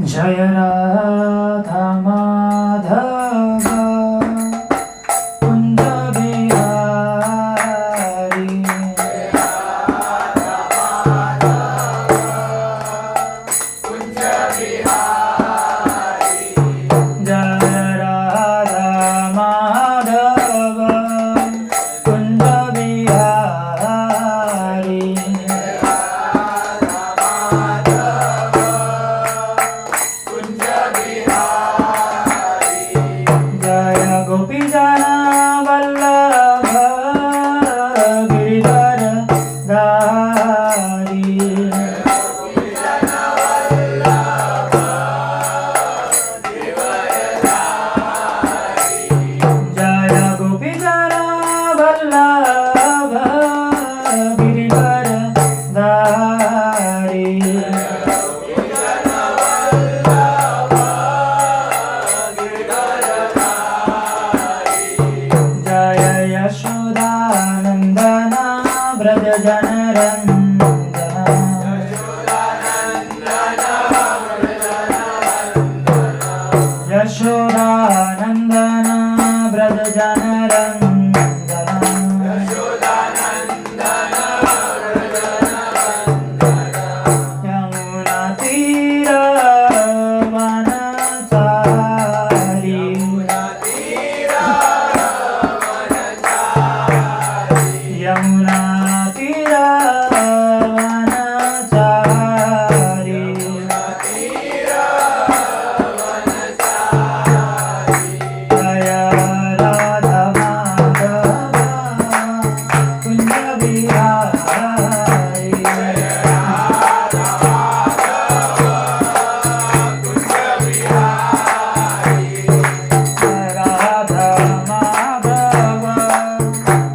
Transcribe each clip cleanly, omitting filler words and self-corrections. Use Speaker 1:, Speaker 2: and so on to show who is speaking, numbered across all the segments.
Speaker 1: जय राधा माधव कुंज बिहारी। जय राधा माधव कुंज बिहारी। जय गोपी जना वल्लभ गिरिधर धारी। जय गोपी जना वल्लभ गिरिधर धारी। जय यशोदानंदना व्रज जनरंजना। यशोदानंदना व्रज जनरंजना। यमुना तीर वनचारी। यमुना तीर वनचारी। जय राधा माधव कुंज बिहारी। राधा माधव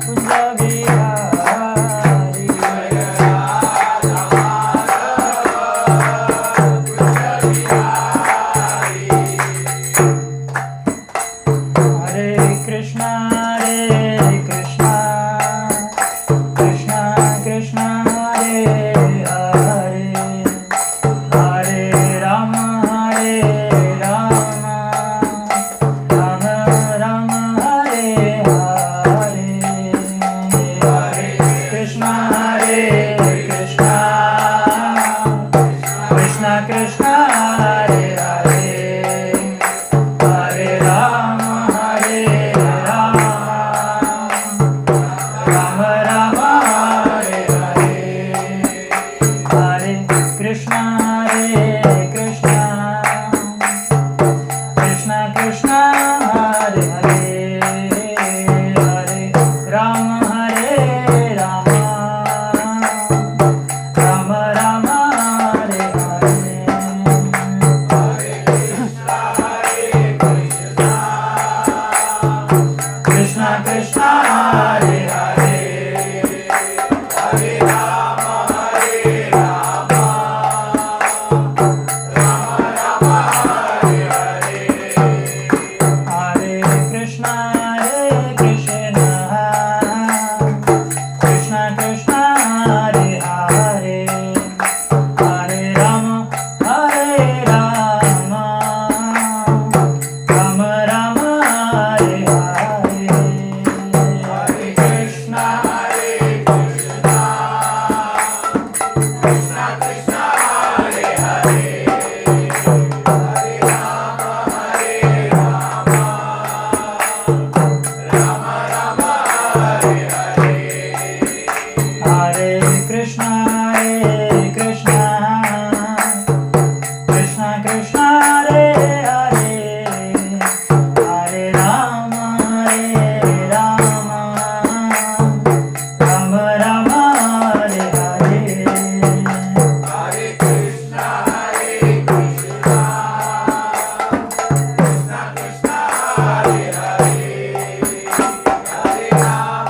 Speaker 1: कुंज बिहारी। हरे कृष्णा कृष्णा कृष्णा हरे हरे, हरे राम राम राम हरे हरे। हरे कृष्णा कृष्णा कृष्णा कृष्णा हरे हरे, हरे राम राम राम हरे हरे। हरे कृष्णा कृष्णा कृष्णा कृष्णा हरे हरे, हरे राम राम राम हरे हरे। कृष्णा कृष्णा हरे हरे, हरे राम हरे हरे। हरे कृष्णा कृष्णा कृष्णा कृष्णा हरे हरे, हरे राम राम राम हरे हरे। हरे कृष्णा कृष्णा कृष्णा हरे हरे, हरे राम राम हरे हरे। हरे कृष्णा कृष्णा कृष्णा कृष्णा हरे हरे, हरे राम राम राम हरे हरे। हरे कृष्णा कृष्णा कृष्णा हरे हरे, हरे राम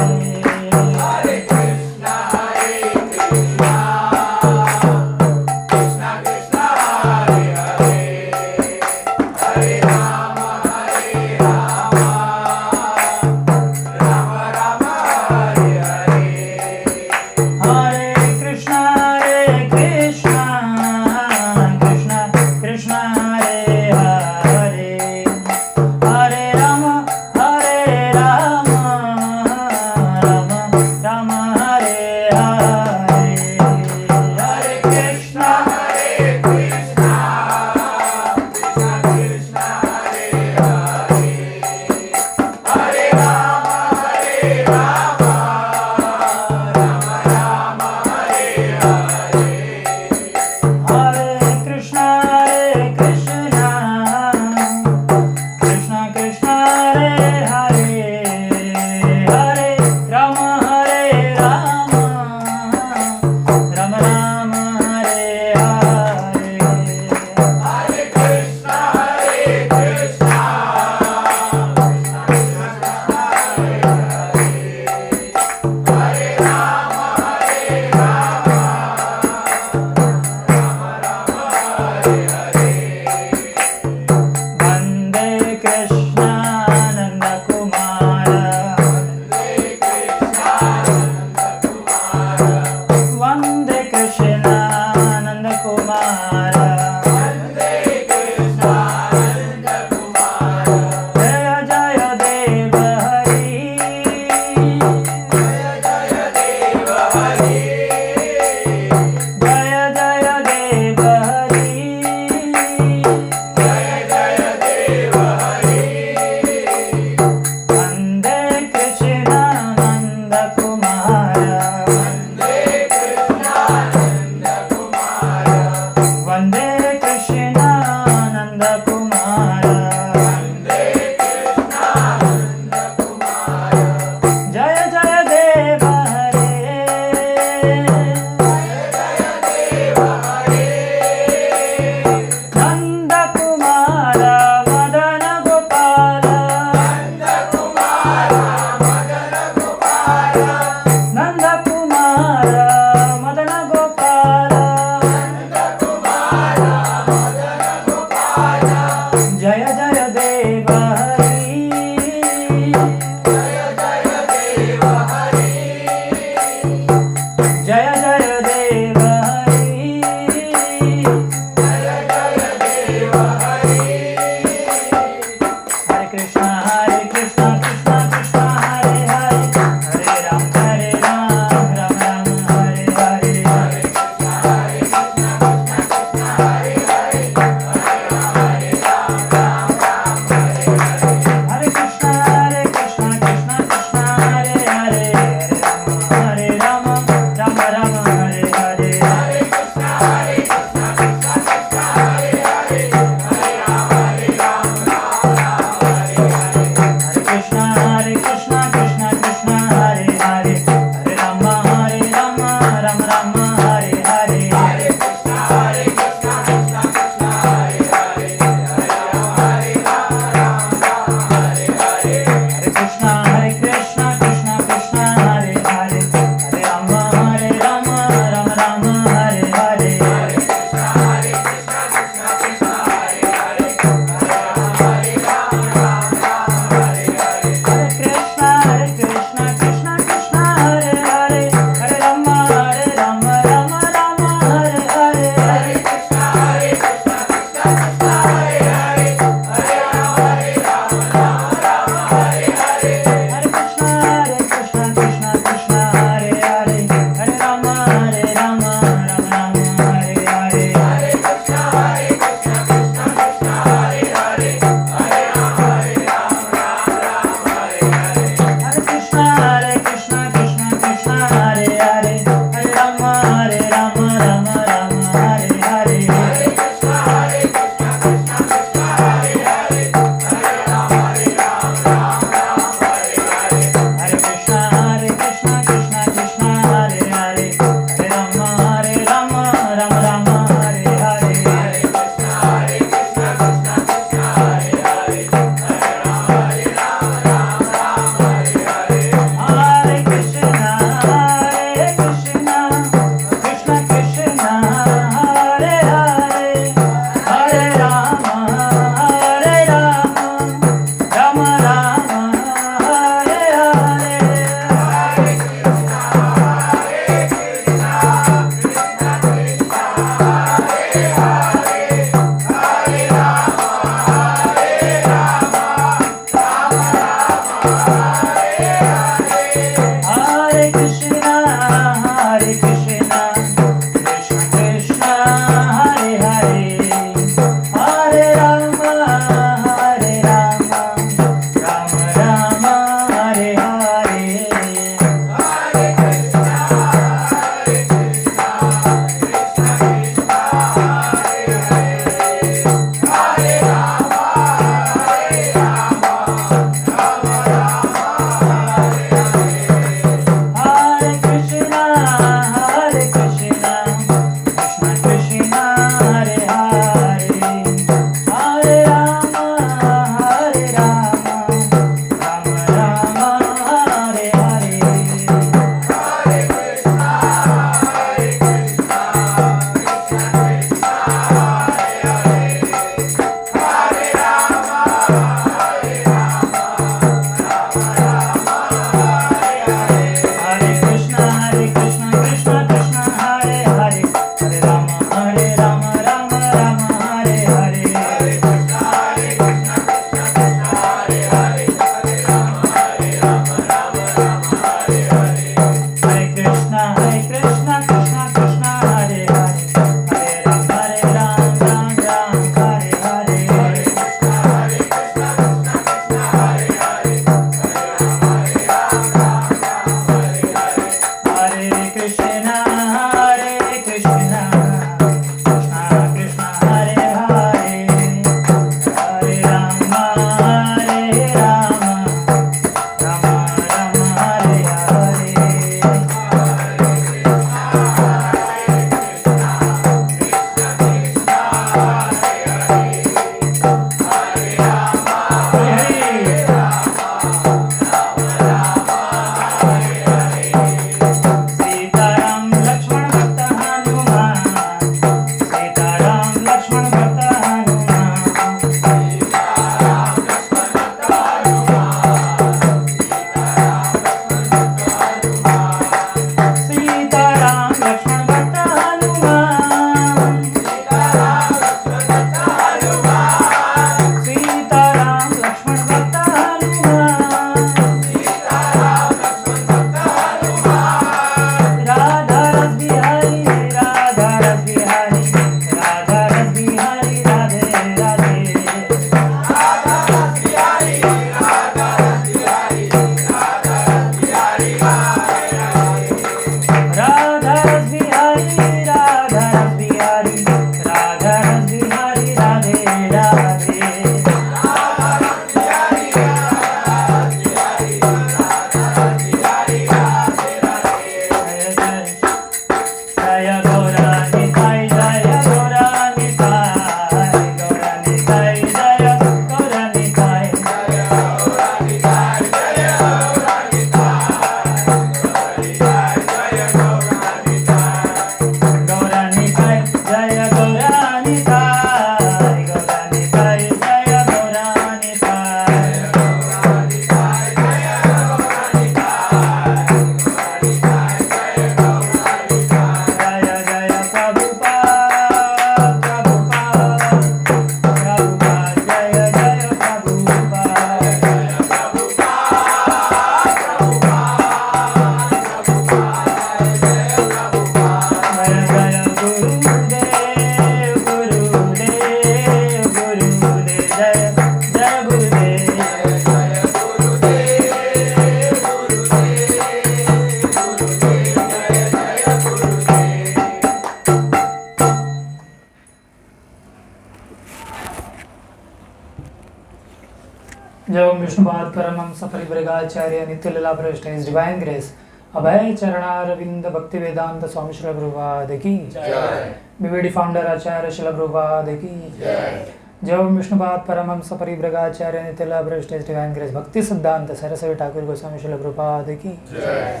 Speaker 1: जय विष्णुपाद परमहंस परिव्राजकाचार्य नित्य लीला भ्रष्ट हिज डिवाइन ग्रेस अभय चरणारविंद भक्ति वेदांत स्वामी श्री प्रभुपाद की जय। बीबीडी फाउंडर आचार्य श्री प्रभुपाद की जय। जय विष्णुपाद परमहंस परिव्राजकाचार्य नित्य लीला भ्रष्ट हिज डिवाइन ग्रेस भक्ति सिद्धांत सरस्वती ठाकुर गोस्वामी श्री प्रभुपाद की जय।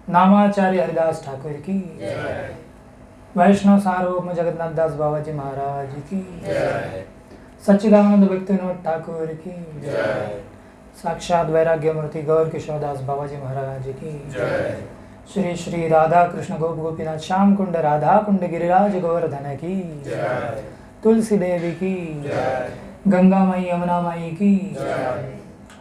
Speaker 1: नामाचार्य हरिदास ठाकुर की जय। वैष्णव सार्वभौम जगन्नाथ दास बाबाजी महाराज की जय। सच्चिदानंद भक्तिविनोद ठाकुर की जय। साक्षात वैराग्य मूर्ति गौर किशोरदास बाबाजी महाराज की जय। श्री श्री राधा कृष्ण गोप गोपीनाथ श्याम कुंड राधा कुंड गिरिराज गोवर्धन की जय। तुलसी देवी की जय। गंगा माई यमुना माई की जय।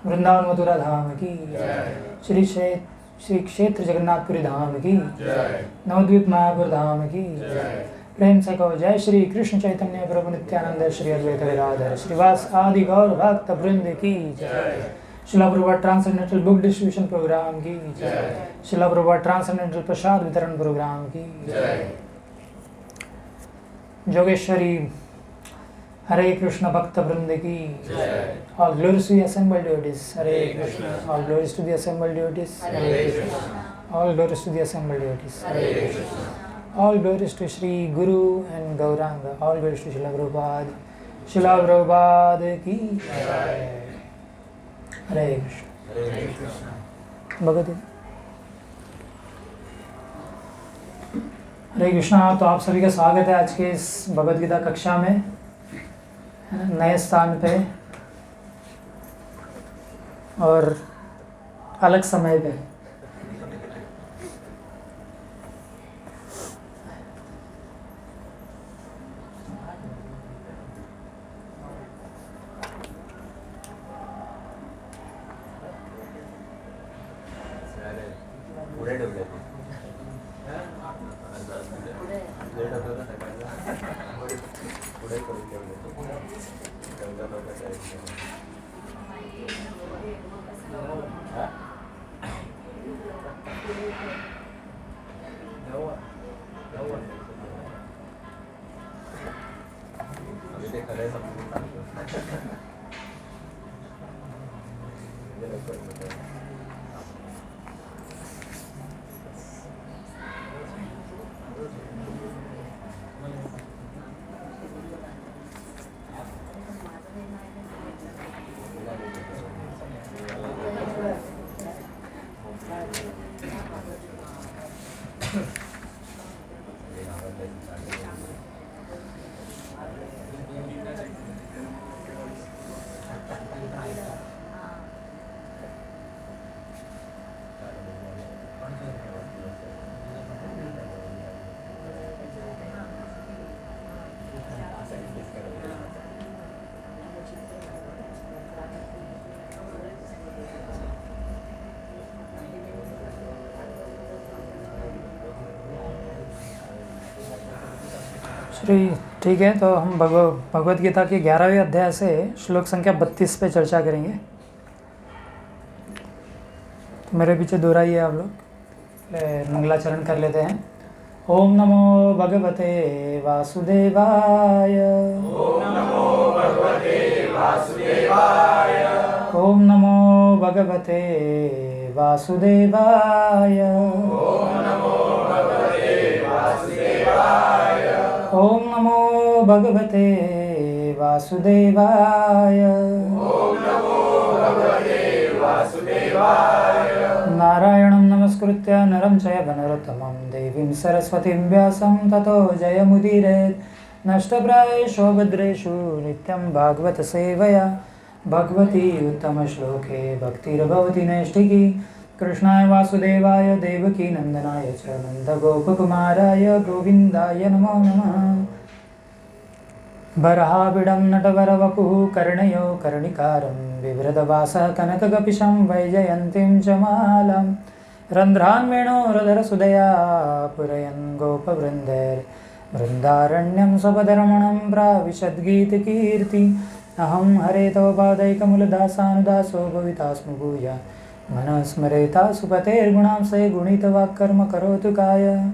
Speaker 1: वृंदावन मथुरा धाम की जय। श्री क्षेत्र जगन्नाथपुरी धाम की जय। नवद्वीप मायापुर धाम की जय। प्रेम से कहो जय श्री कृष्ण चैतन्य प्रभु नित्यानंद श्री अद्वैत गदाधर श्रीवास आदि गौर भक्त वृंद की जय। शिला Prabhupada transcendental book distribution program की जय। शिला प्रभुपाद ट्रांसेंडेंटल प्रसाद वितरण प्रोग्राम की जय। जोगेश्वरी हरे कृष्ण भक्त वृंद की जय। All glories to the assembled devotees. Hare Krishna. All glories to the assembled devotees. Hare Krishna. All glories to the assembled devotees. Hare Krishna. All glories to Shri Guru and Gauranga. All glories to Srila Prabhupada. Srila Prabhupada ki jai. Hare Krishna. Hare Krishna. Bhagwati हरे कृष्णा। तो आप सभी का स्वागत है आज के इस भगवद गीता कक्षा में नए स्थान पे और अलग समय पे। श्री ठीक है, तो हम भगवद गीता के 11वें अध्याय से श्लोक संख्या 32 पे चर्चा करेंगे। तो मेरे पीछे दोहराइए आप लोग, मंगलाचरण कर लेते हैं। ओम नमो भगवते वासुदेवाय।
Speaker 2: ओम नमो भगवते वासुदेवाय।
Speaker 1: ओम नमो भगवते वासुदेवाय।
Speaker 2: ओम नमो भगवते वासुदेवाय।
Speaker 1: ओम नमो भगवते वासुदेवाय।
Speaker 2: ओम नमो भगवते वासुदेवाय।
Speaker 1: नारायणं नमस्कृत्य नरं चैव नरोत्तमं देवीं सरस्वतीं व्यासं ततो जयमुदीरयेत्। नष्टप्रायेषु भद्रेषु नित्यं भागवत सेवया भगवती उत्तमश्लोके भक्तिर्भवति नैष्ठिकी। कृष्णाय वासुदेवाय देवकी नन्दनाय च नन्दगोपकुमाराय गोविन्दाय नमो नमः। बर्हाबिडं नटवरवपुः कर्णयो कर्णिकारं बिभ्रतवासः कनकगपिशं वैजयन्तीं च मालां। रन्ध्रान् वेणोरधरसुधया पुरयन् गोपवृन्दैर्वृन्दारण्यं स्वपदरमणं प्राविशद्गीतकीर्ति। अहं हरे तव पादैकमूलदासानुदासो भविता स्म भूया मनः स्मरेता सुपतेर्गुणां से गुणितवाक्कर्म करोतु काय।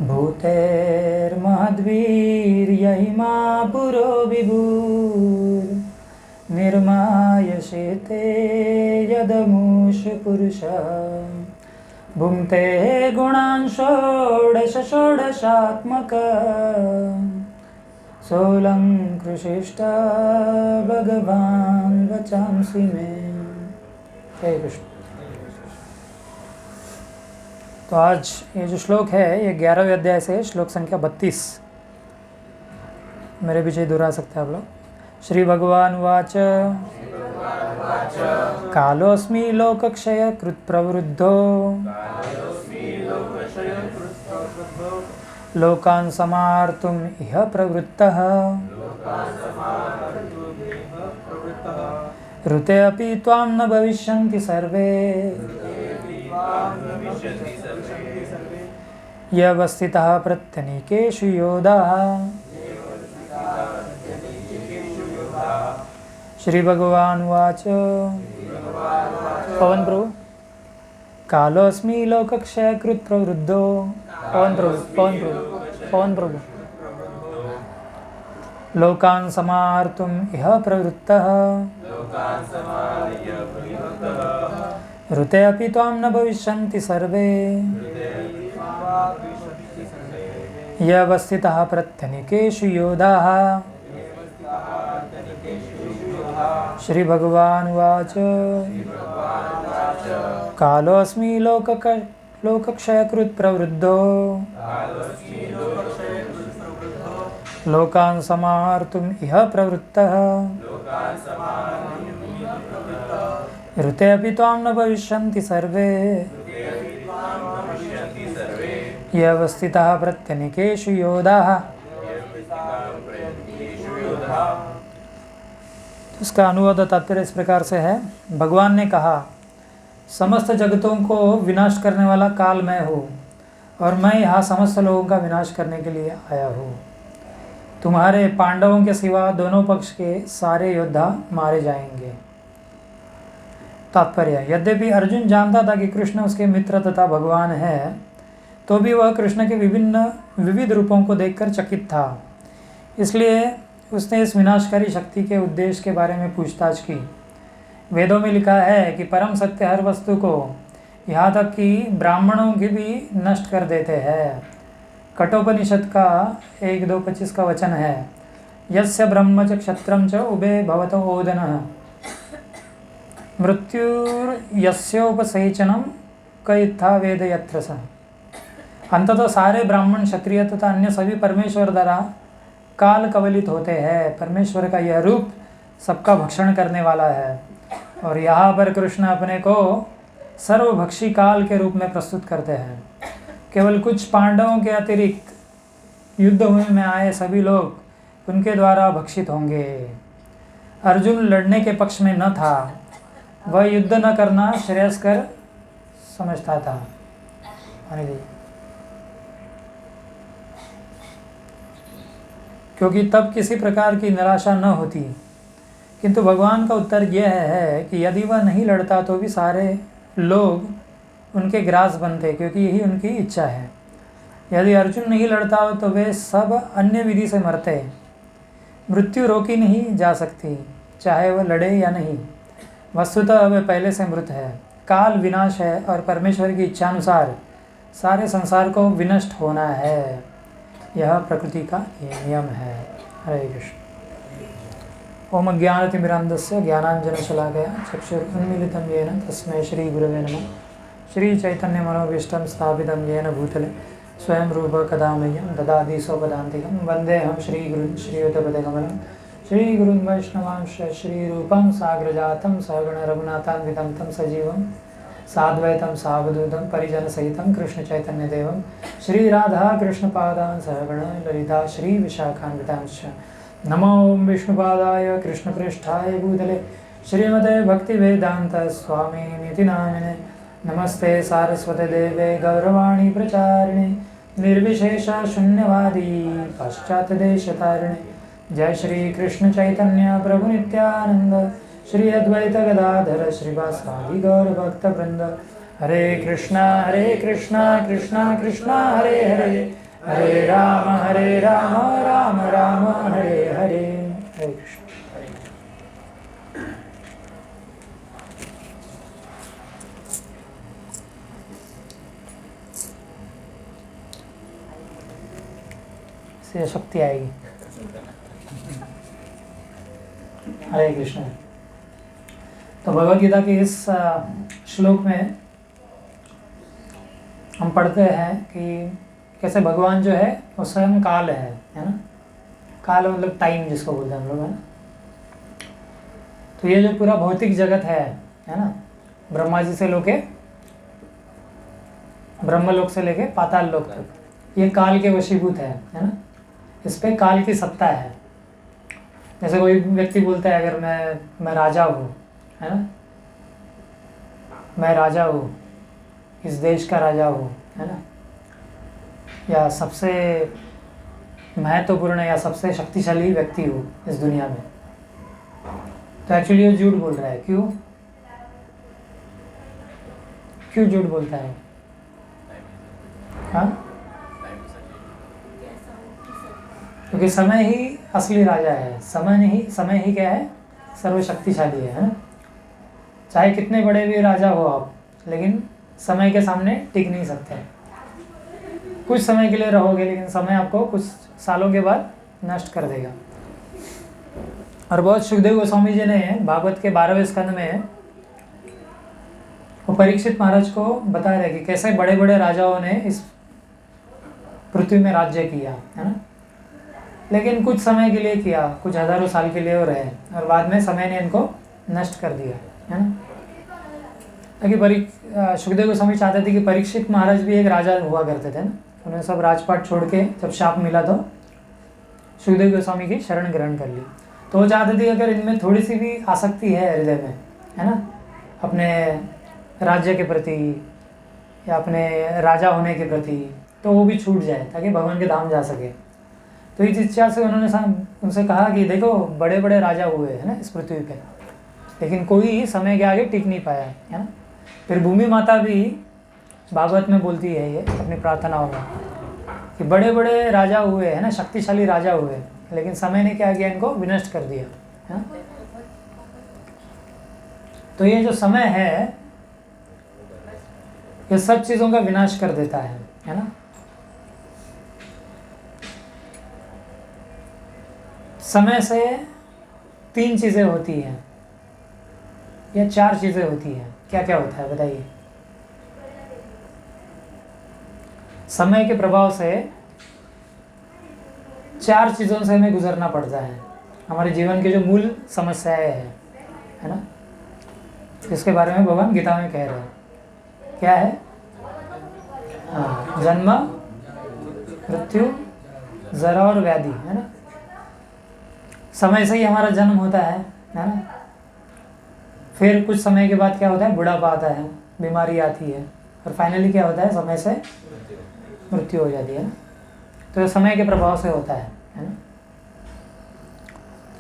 Speaker 1: भूतेर्महद्वीर्यहिमा पुरो विभुर्निर्मायशेते यदमुष पुरुषः। भुङ्क्ते गुणान् षोडश षोडशात्मकः। सोऽलङ्कृशिष्ट भगवान् वचांसि मे। जय कृष्ण। तो आज ये जो श्लोक है ये 11वें अध्याय से श्लोक संख्या 32 मेरे पीछे दोहरा सकते हैं आप लोग। श्री भगवान वाच कालोऽस्मि लोकक्षय कृत प्रवृद्धो लोकान् समार्तुम् इह प्रवृत्तः। ऋते अपि त्वां न भविष्यन्ति सर्वे यवस्थितः प्रत्यनीकेषु योधाः। श्री भगवान वाच पवन प्रभु कालोऽस्मि लोकक्षयकृत प्रवृद्धो। पवन प्रभु लोकान् समार्तुम् इह प्रवृत्तः। ऋते अपि त्वां न भविष्यन्ति सर्वे यवस्थितः प्रत्यनीकेषु योधाः। श्री भगवान वाच कालोऽस्मि लोकक्षयकृत प्रवृद्धो लोकान् समार्तुम् इह प्रवृत्तः। ऋते अपि त्वां न भविष्यन्ति सर्वे यवस्थितः प्रत्यनीकेषु योधाः। इसका अनुवाद तात्पर्य इस प्रकार से है। भगवान ने कहा समस्त जगतों को विनाश करने वाला काल मैं हूँ और मैं यहाँ समस्त लोगों का विनाश करने के लिए आया हूँ। तुम्हारे पांडवों के सिवा दोनों पक्ष के सारे योद्धा मारे जाएंगे। तात्पर्य, यद्यपि अर्जुन जानता था कि कृष्ण उसके मित्र तथा भगवान है, तो भी वह कृष्ण के विविध रूपों को देखकर चकित था। इसलिए उसने इस विनाशकारी शक्ति के उद्देश्य के बारे में पूछताछ की। वेदों में लिखा है कि परम सत्य हर वस्तु को, यहाँ तक कि ब्राह्मणों की भी नष्ट कर देते हैं। कठोपनिषद का 1:2:25 का वचन है, यस्य ब्रह्म च क्षत्रम च उभे भवतो ओदनः मृत्युर्यस्योपसेचनम कयित्था वेद यत्र स। अंततः सारे ब्राह्मण, क्षत्रिय तथा अन्य सभी परमेश्वर द्वारा काल कवलित होते हैं। परमेश्वर का यह रूप सबका भक्षण करने वाला है। और यहाँ पर कृष्ण अपने को सर्वभक्षी काल के रूप में प्रस्तुत करते हैं। केवल कुछ पांडवों के अतिरिक्त युद्ध में आए सभी लोग उनके द्वारा भक्षित होंगे। अर्जुन लड़ने के पक्ष में न था, वह युद्ध न करना श्रेयस्कर समझता था। क्योंकि तब किसी प्रकार की निराशा न होती। किंतु भगवान का उत्तर यह है कि यदि वह नहीं लड़ता तो भी सारे लोग उनके ग्रास बनते, क्योंकि यही उनकी इच्छा है। यदि अर्जुन नहीं लड़ता हो तो वे सब अन्य विधि से मरते। मृत्यु रोकी नहीं जा सकती, चाहे वह लड़े या नहीं। वस्तुतः वह पहले से मृत है। काल विनाश है और परमेश्वर की इच्छानुसार सारे संसार को विनष्ट होना है। यह प्रकृति का नियम है। हरे कृष्ण। ओम अज्ञानतिमिरान्धस्य ज्ञानाञ्जनशलाकया चक्षुरुन्मीलितं येन तस्मै श्रीगुरवे नमः। श्रीचैतन्यमनोभीष्टं स्थापितं येन भूतले स्वयं रूप कदा मह्यं ददाति स्वपदान्तिकं। वन्देऽहं श्रीगुरुं श्रीयुतपदकमलं श्रीगुरुं वैष्णवांश्च श्रीरूपं साग्रजातं सहगण रघुनाथान्वितं तं सजीवं साद्वैतं सावधूतं परिजनसहितं कृष्णचैतन्यदेवं श्रीराधाकृष्णपादान् सहगण ललिता श्रीविशाखान्वितांश्च। नमो विष्णुपादाय कृष्णपृष्ठाय भूतले श्रीमते भक्तिवेदान्त स्वामिनिति नामिने। नमस्ते सारस्वते देवे गौरवाणी प्रचारिणे निर्विशेष शून्यवादी पाश्चात्यदेशतारिणे। जय श्री कृष्ण चैतन्य प्रभु नित्यानंद श्री अद्वैत गदाधर श्रीवासादि गौर भक्त वृंद। हरे कृष्णा कृष्णा कृष्णा हरे हरे, हरे राम राम राम हरे हरे। हरे कृष्ण। से शक्ति आएगी। हरे कृष्ण। तो भगवद गीता के इस श्लोक में हम पढ़ते हैं कि कैसे भगवान जो है वो स्वयं काल है ना। काल मतलब टाइम जिसको बोलते हैं हम लोग, है ना। तो ये जो पूरा भौतिक जगत है ना, ब्रह्मा जी से लेके ब्रह्मलोक से लेके पाताल लोक तक, ये काल के वशीभूत है ना। इस पे काल की सत्ता है। जैसे कोई व्यक्ति बोलता है अगर मैं राजा हूँ, है ना, मैं राजा हूँ, इस देश का राजा हूँ, है ना, या सबसे महत्वपूर्ण या सबसे शक्तिशाली व्यक्ति हूँ इस दुनिया में, तो एक्चुअली वो झूठ बोल रहा है। क्यों झूठ बोलता है? हाँ, क्योंकि समय ही असली राजा है। समय ही क्या है? सर्वशक्तिशाली है ना। चाहे कितने बड़े भी राजा हो आप, लेकिन समय के सामने टिक नहीं सकते। कुछ समय के लिए रहोगे, लेकिन समय आपको कुछ सालों के बाद नष्ट कर देगा। और बहुत सुखदेव गोस्वामी जी ने भागवत के 12वें स्कंद में वो परीक्षित महाराज को बता रहे कि कैसे बड़े बड़े राजाओं ने इस पृथ्वी में राज्य किया, है ना, लेकिन कुछ समय के लिए किया, कुछ हजारों साल के लिए वो रहे, और बाद में समय ने इनको नष्ट कर दिया, है ना। ताकि सुखदेव गोस्वामी चाहते थे कि परीक्षित महाराज भी एक राजा हुआ करते थे ना। उन्हें सब राजपाट छोड़ के जब शाप मिला तो सुखदेव गोस्वामी की शरण ग्रहण कर ली। तो वो चाहते थे अगर इनमें थोड़ी सी भी आसक्ति है हृदय में, है ना, अपने राज्य के प्रति या अपने राजा होने के प्रति, तो वो भी छूट जाए ताकि भगवान के धाम जा सके। तो इस इच्छा से उन्होंने उनसे कहा कि देखो बड़े बड़े राजा हुए है ना इस पृथ्वी पे, लेकिन कोई समय के आगे टिक नहीं पाया है ना। फिर भूमि माता भी भागवत में बोलती है ये अपनी प्रार्थनाओं में कि बड़े बड़े राजा हुए है ना, शक्तिशाली राजा हुए, लेकिन समय ने क्या किया, इनको विनष्ट कर दिया है ना। तो ये जो समय है ये सब चीज़ों का विनाश कर देता है ना। समय से 3 चीज़ें होती हैं या 4 चीज़ें होती हैं, क्या क्या होता है बताइए। समय के प्रभाव से 4 चीज़ों से हमें गुजरना पड़ता है, हमारे जीवन के जो मूल समस्याएं हैं है ना, इसके बारे में भगवान गीता में कह रहे हैं। क्या है? हाँ, जन्म, मृत्यु, जरा और व्याधि है ना। समय से ही हमारा जन्म होता है ना। फिर कुछ समय के बाद क्या होता है, बुढ़ापा आता है, बीमारी आती है, और फाइनली क्या होता है, समय से मृत्यु हो जाती है ना। तो ये समय के प्रभाव से होता है ना।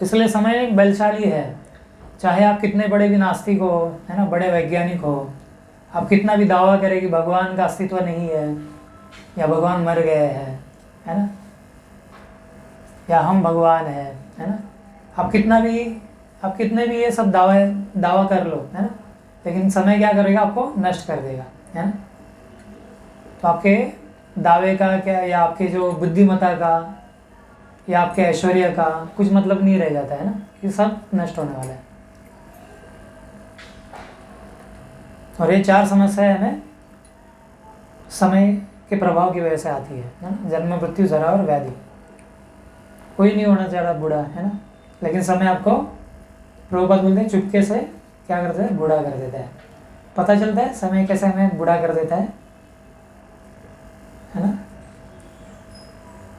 Speaker 1: इसलिए समय एक बलशाली है, चाहे आप कितने बड़े भी नास्तिक हो है ना, बड़े वैज्ञानिक हो, आप कितना भी दावा करें कि भगवान का अस्तित्व नहीं है या भगवान मर गए हैं है ना, या हम भगवान है ना, आप कितने भी ये सब दावा कर लो है ना, लेकिन समय क्या करेगा, आपको नष्ट कर देगा है ना। तो आपके दावे का क्या, या आपके जो बुद्धिमत्ता का या आपके ऐश्वर्य का कुछ मतलब नहीं रह जाता है ना, ये सब नष्ट होने वाला है। और ये 4 समस्याएं हमें समय के प्रभाव की वजह से आती है ना, जन्म, मृत्यु, जरा और व्याधि। कोई नहीं होना चाह रहा बूढ़ा है ना, लेकिन समय आपको प्रभुपाद बोलते हैं चुपके से क्या करता है, बूढ़ा कर देता है। पता चलता है समय कैसे हमें बूढ़ा कर देता है ना।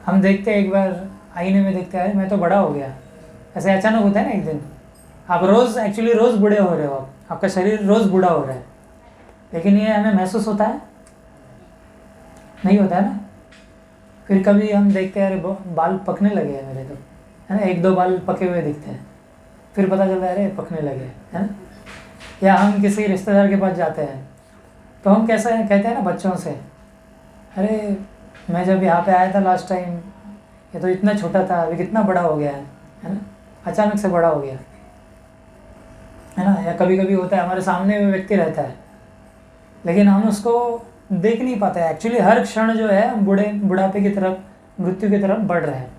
Speaker 1: हम देखते हैं, एक बार आईने में देखते हैं, मैं तो बड़ा हो गया, ऐसे अचानक होता है ना एक दिन। आप एक्चुअली रोज़ बूढ़े हो रहे हो, आपका शरीर रोज़ बूढ़ा हो रहा है, लेकिन ये हमें महसूस होता है नहीं होता है ना। फिर कभी हम देखते हैं अरे बाल पकने लगे हैं मेरे, तो है ना, 1-2 बाल पके हुए दिखते हैं, फिर पता चलता है अरे पकने लगे है ना। या हम किसी रिश्तेदार के पास जाते हैं तो हम कैसे कहते हैं ना बच्चों से, अरे मैं जब यहाँ पे आया था लास्ट टाइम, ये तो इतना छोटा था, अभी कितना बड़ा हो गया है ना, अचानक से बड़ा हो गया है ना। या कभी कभी होता है हमारे सामने में व्यक्ति रहता है, लेकिन हम उसको देख नहीं पाते हैं। एक्चुअली हर क्षण जो है हम बुढ़ापे की तरफ, मृत्यु की तरफ बढ़ रहे हैं,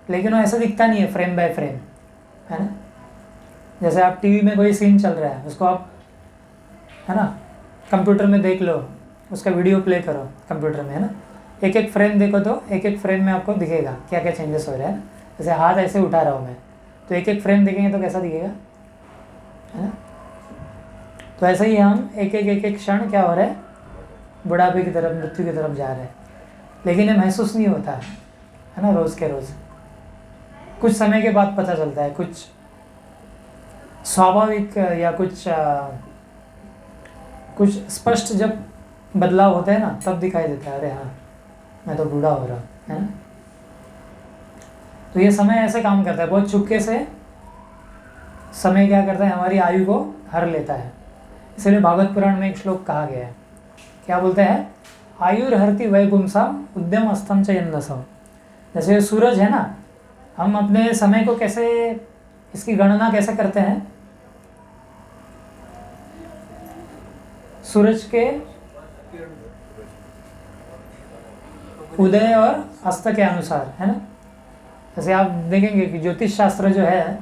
Speaker 1: लेकिन वो ऐसा दिखता नहीं है फ्रेम बाय फ्रेम है ना। जैसे आप टीवी में कोई सीन चल रहा है, उसको आप है ना कंप्यूटर में देख लो, उसका वीडियो प्ले करो कंप्यूटर में है ना, एक एक फ्रेम देखो तो एक एक फ्रेम में आपको दिखेगा क्या क्या चेंजेस हो रहे हैं। जैसे हाथ ऐसे उठा रहा हूँ मैं, तो एक एक फ्रेम देखेंगे तो कैसा दिखेगा है ना। तो ऐसे ही हम एक एक क्षण क्या हो रहा है, बुढ़ापे की तरफ, मृत्यु की तरफ जा रहे हैं, लेकिन ये महसूस नहीं होता है ना रोज़ के रोज़। कुछ समय के बाद पता चलता है, कुछ स्वाभाविक या कुछ स्पष्ट जब बदलाव होते हैं ना, तब दिखाई देता है अरे हाँ मैं तो बूढ़ा हो रहा है ना। तो ये समय ऐसे काम करता है, बहुत चुपके से समय क्या करता है, हमारी आयु को हर लेता है। इसलिए भागवत पुराण में एक श्लोक कहा गया है, क्या बोलते हैं, आयुर्हर्ति वैपुंसाम उद्यम अस्तम च यन्नसः। जैसे सूरज है ना, हम अपने समय को कैसे, इसकी गणना कैसे करते हैं, सूरज के उदय और अस्त के अनुसार है ना। जैसे आप देखेंगे कि ज्योतिष शास्त्र जो है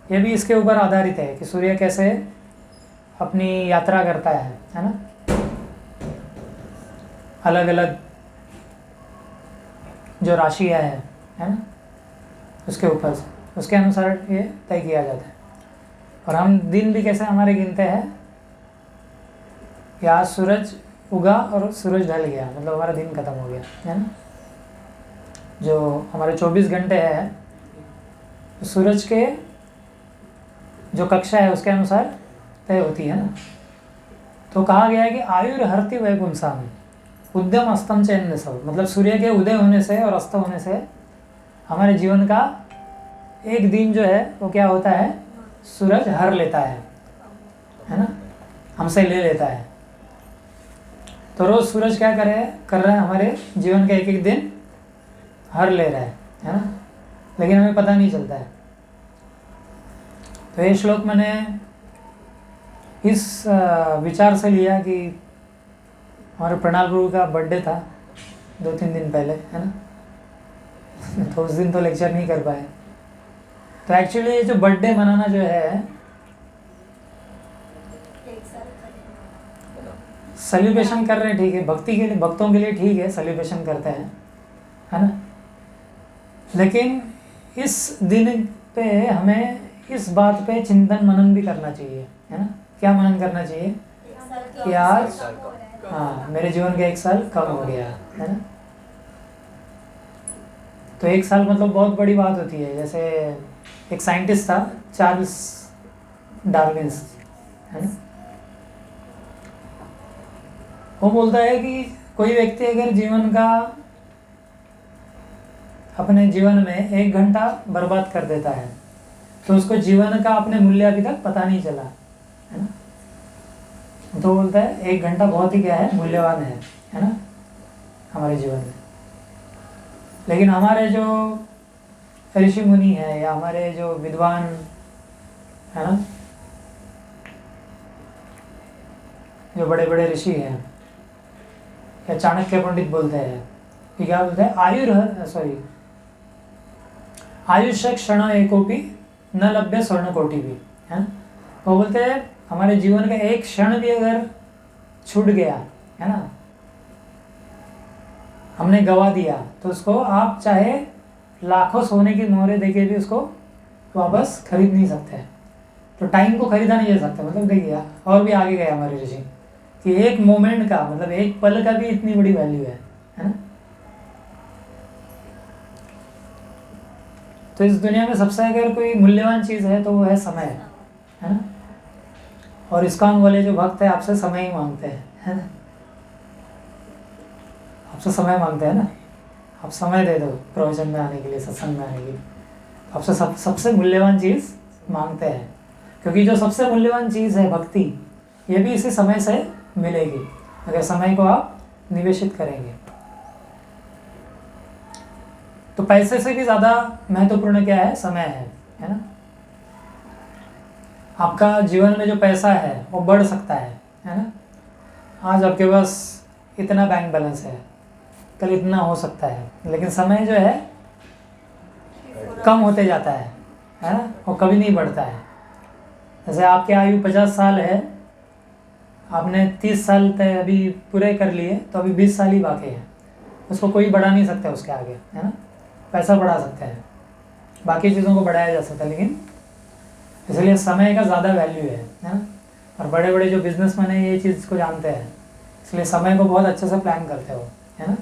Speaker 1: ये भी इसके ऊपर आधारित है कि सूर्य कैसे अपनी यात्रा करता है ना, अलग अलग जो राशियाँ है ना, उसके ऊपर से, उसके अनुसार ये तय किया जाता है। और हम दिन भी कैसे हमारे गिनते हैं, या सूरज उगा और सूरज ढल गया, मतलब हमारा दिन खत्म हो गया है ना। जो हमारे 24 घंटे हैं, सूरज के जो कक्षा है उसके अनुसार तय होती है ना। तो कहा गया है कि आयुर्हर्ति वैपुंसाम उद्यम अस्तम च यन्नसः, मतलब सूर्य के उदय होने से और अस्त होने से हमारे जीवन का एक दिन जो है वो क्या होता है, सूरज हर लेता है ना, हमसे ले लेता है। तो रोज सूरज क्या कर रहा है, हमारे जीवन का एक एक दिन हर ले रहा है ना, लेकिन हमें पता नहीं चलता है। तो ये श्लोक मैंने इस विचार से लिया कि हमारे प्रणाल गुरु का बर्थडे था 2-3 दिन पहले, है ना। तो उस दिन तो लेक्चर नहीं कर पाए। तो एक्चुअली ये जो बर्थडे मनाना जो है, सेलिब्रेशन कर रहे हैं, ठीक है, भक्ति के लिए, भक्तों के लिए ठीक है, सेलिब्रेशन करते हैं, है ना। लेकिन इस दिन पे हमें इस बात पे चिंतन मनन भी करना चाहिए, है ना। क्या मनन करना चाहिए कि आज हाँ मेरे जीवन का 1 साल कम हो गया, है ना। तो 1 साल मतलब बहुत बड़ी बात होती है। जैसे एक साइंटिस्ट था, चार्ल्स डार्विन, है ना। वो बोलता है कि कोई व्यक्ति अगर अपने जीवन में 1 घंटा बर्बाद कर देता है तो उसको जीवन का अपने मूल्य अभी तक पता नहीं चला, है ना। तो बोलता है 1 घंटा बहुत ही क्या है, मूल्यवान है ना, हमारे जीवन में। लेकिन हमारे जो ऋषि मुनि है या हमारे जो विद्वान है ना, जो बड़े बड़े ऋषि हैं या चाणक्य पंडित बोलते हैं कि क्या बोलते हैं, आयुष क्षण एकोपी न लभ्य स्वर्ण कोटि भी, है। वो बोलते हैं हमारे जीवन का एक क्षण भी अगर छूट गया, है ना, हमने गवा दिया, तो उसको आप चाहे लाखों सोने की मोहरें देके भी उसको वापस खरीद नहीं सकते। तो टाइम को खरीदा नहीं जा सकता। मतलब देखिए, और भी आगे गए हमारे ऋषि कि एक मोमेंट का मतलब एक पल का भी इतनी बड़ी वैल्यू है ना। तो इस दुनिया में सबसे अगर कोई मूल्यवान चीज़ है तो वो है समय, है ना। और इस्कॉन वाले जो भक्त है आपसे समय ही मांगते हैं, है ना। आपसे समय मांगते हैं ना, आप समय दे दो प्रवचन में आने के लिए, सत्संग में आने के लिए। आपसे सबसे मूल्यवान चीज़ मांगते हैं, क्योंकि जो सबसे मूल्यवान चीज़ है भक्ति, ये भी इसी समय से मिलेगी अगर समय को आप निवेशित करेंगे। तो पैसे से भी ज़्यादा महत्वपूर्ण क्या है, समय है ना। आपका जीवन में जो पैसा है वो बढ़ सकता है ना। आज आपके पास इतना बैंक बैलेंस है, कल इतना हो सकता है, लेकिन समय जो है कम होते जाता है ना, वो कभी नहीं बढ़ता है। जैसे आपकी आयु 50 साल है, आपने 30 साल तय अभी पूरे कर लिए, तो अभी 20 साल ही बाकी है, उसको कोई बढ़ा नहीं सकता उसके आगे, है ना। पैसा बढ़ा सकते हैं, बाकी चीज़ों को बढ़ाया जा सकता है, लेकिन इसलिए समय का ज़्यादा वैल्यू है ना। और बड़े बड़े जो बिजनेसमैन हैं ये चीज़ को जानते हैं, इसलिए समय को बहुत अच्छे से प्लान करते हो, है ना।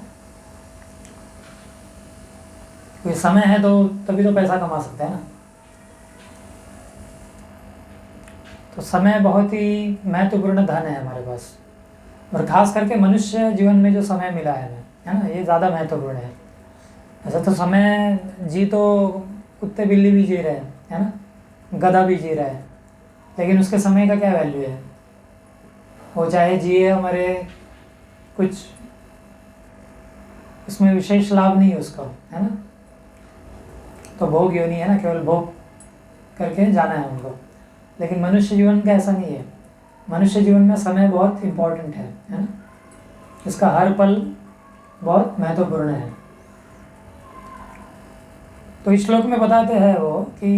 Speaker 1: कोई समय है तो तभी तो पैसा कमा सकते हैं ना। तो समय बहुत ही महत्वपूर्ण धन है हमारे पास, और ख़ास करके मनुष्य जीवन में जो समय मिला है ना, ये ज़्यादा महत्वपूर्ण है। ऐसा तो समय जी तो कुत्ते बिल्ली भी जी रहे हैं, है ना, गधा भी जी रहा है, लेकिन उसके समय का क्या वैल्यू है। वो चाहे जिए, हमारे कुछ उसमें विशेष लाभ नहीं है उसको, है ना। तो भोग योनि है ना, केवल भोग करके जाना है उनको। लेकिन मनुष्य जीवन का ऐसा नहीं है। मनुष्य जीवन में समय बहुत इम्पोर्टेंट है ना। इसका हर पल बहुत महत्वपूर्ण है। तो इस श्लोक में बताते हैं वो कि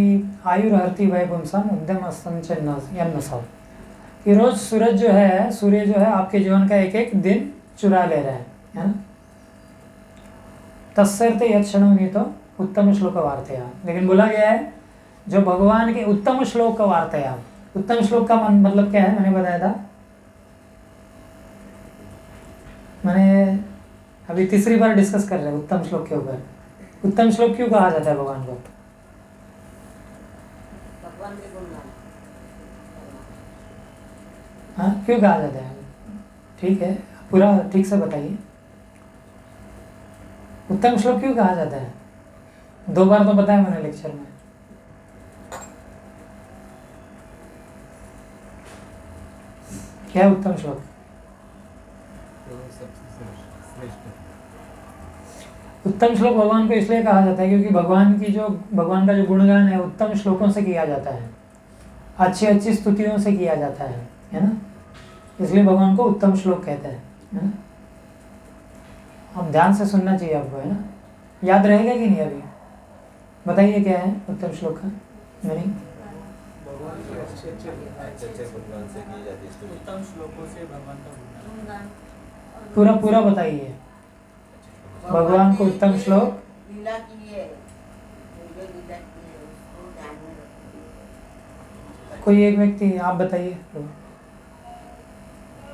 Speaker 1: आयुर्हर्ति वैपुंसम उद्यम स्तंचन्नसव, कि रोज सूर्य जो है आपके जीवन का एक एक दिन चुरा ले रहा है ना। तस्सर्ते यत् क्षणो नीतो उत्तम श्लोक वार्तया। लेकिन बोला गया है जो भगवान के उत्तम श्लोक का वार्तया। उत्तम श्लोक का मतलब क्या है, मैंने बताया था। मैंने अभी तीसरी बार डिस्कस कर रहे हैं उत्तम श्लोक के ऊपर। उत्तम श्लोक क्यों कहा जाता है भगवान को? हाँ, क्यों कहा जाता है? ठीक है, पूरा ठीक से बताइए। उत्तम श्लोक क्यों कहा जाता है? 2 बार तो बताया मैंने लेक्चर में। क्या है उत्तम श्लोक? उत्तम श्लोक भगवान को इसलिए कहा जाता है क्योंकि भगवान का जो गुणगान है उत्तम श्लोकों से किया जाता है, अच्छी अच्छी स्तुतियों से किया जाता है ना, इसलिए भगवान को उत्तम श्लोक कहते हैं, है ना। अब ध्यान से सुनना चाहिए आपको, है ना। याद रहेगा कि नहीं? अभी बताइए क्या है उत्तम श्लोक का मीनिंग?
Speaker 3: उत्तम श्लोकों से भगवान का गुणगान।
Speaker 1: पूरा पूरा बताइए भगवान को उत्तम श्लोक।
Speaker 4: लीला की है, जो लीला की है उसको ध्यान में रखो।
Speaker 1: कोई एक व्यक्ति आप बताइए।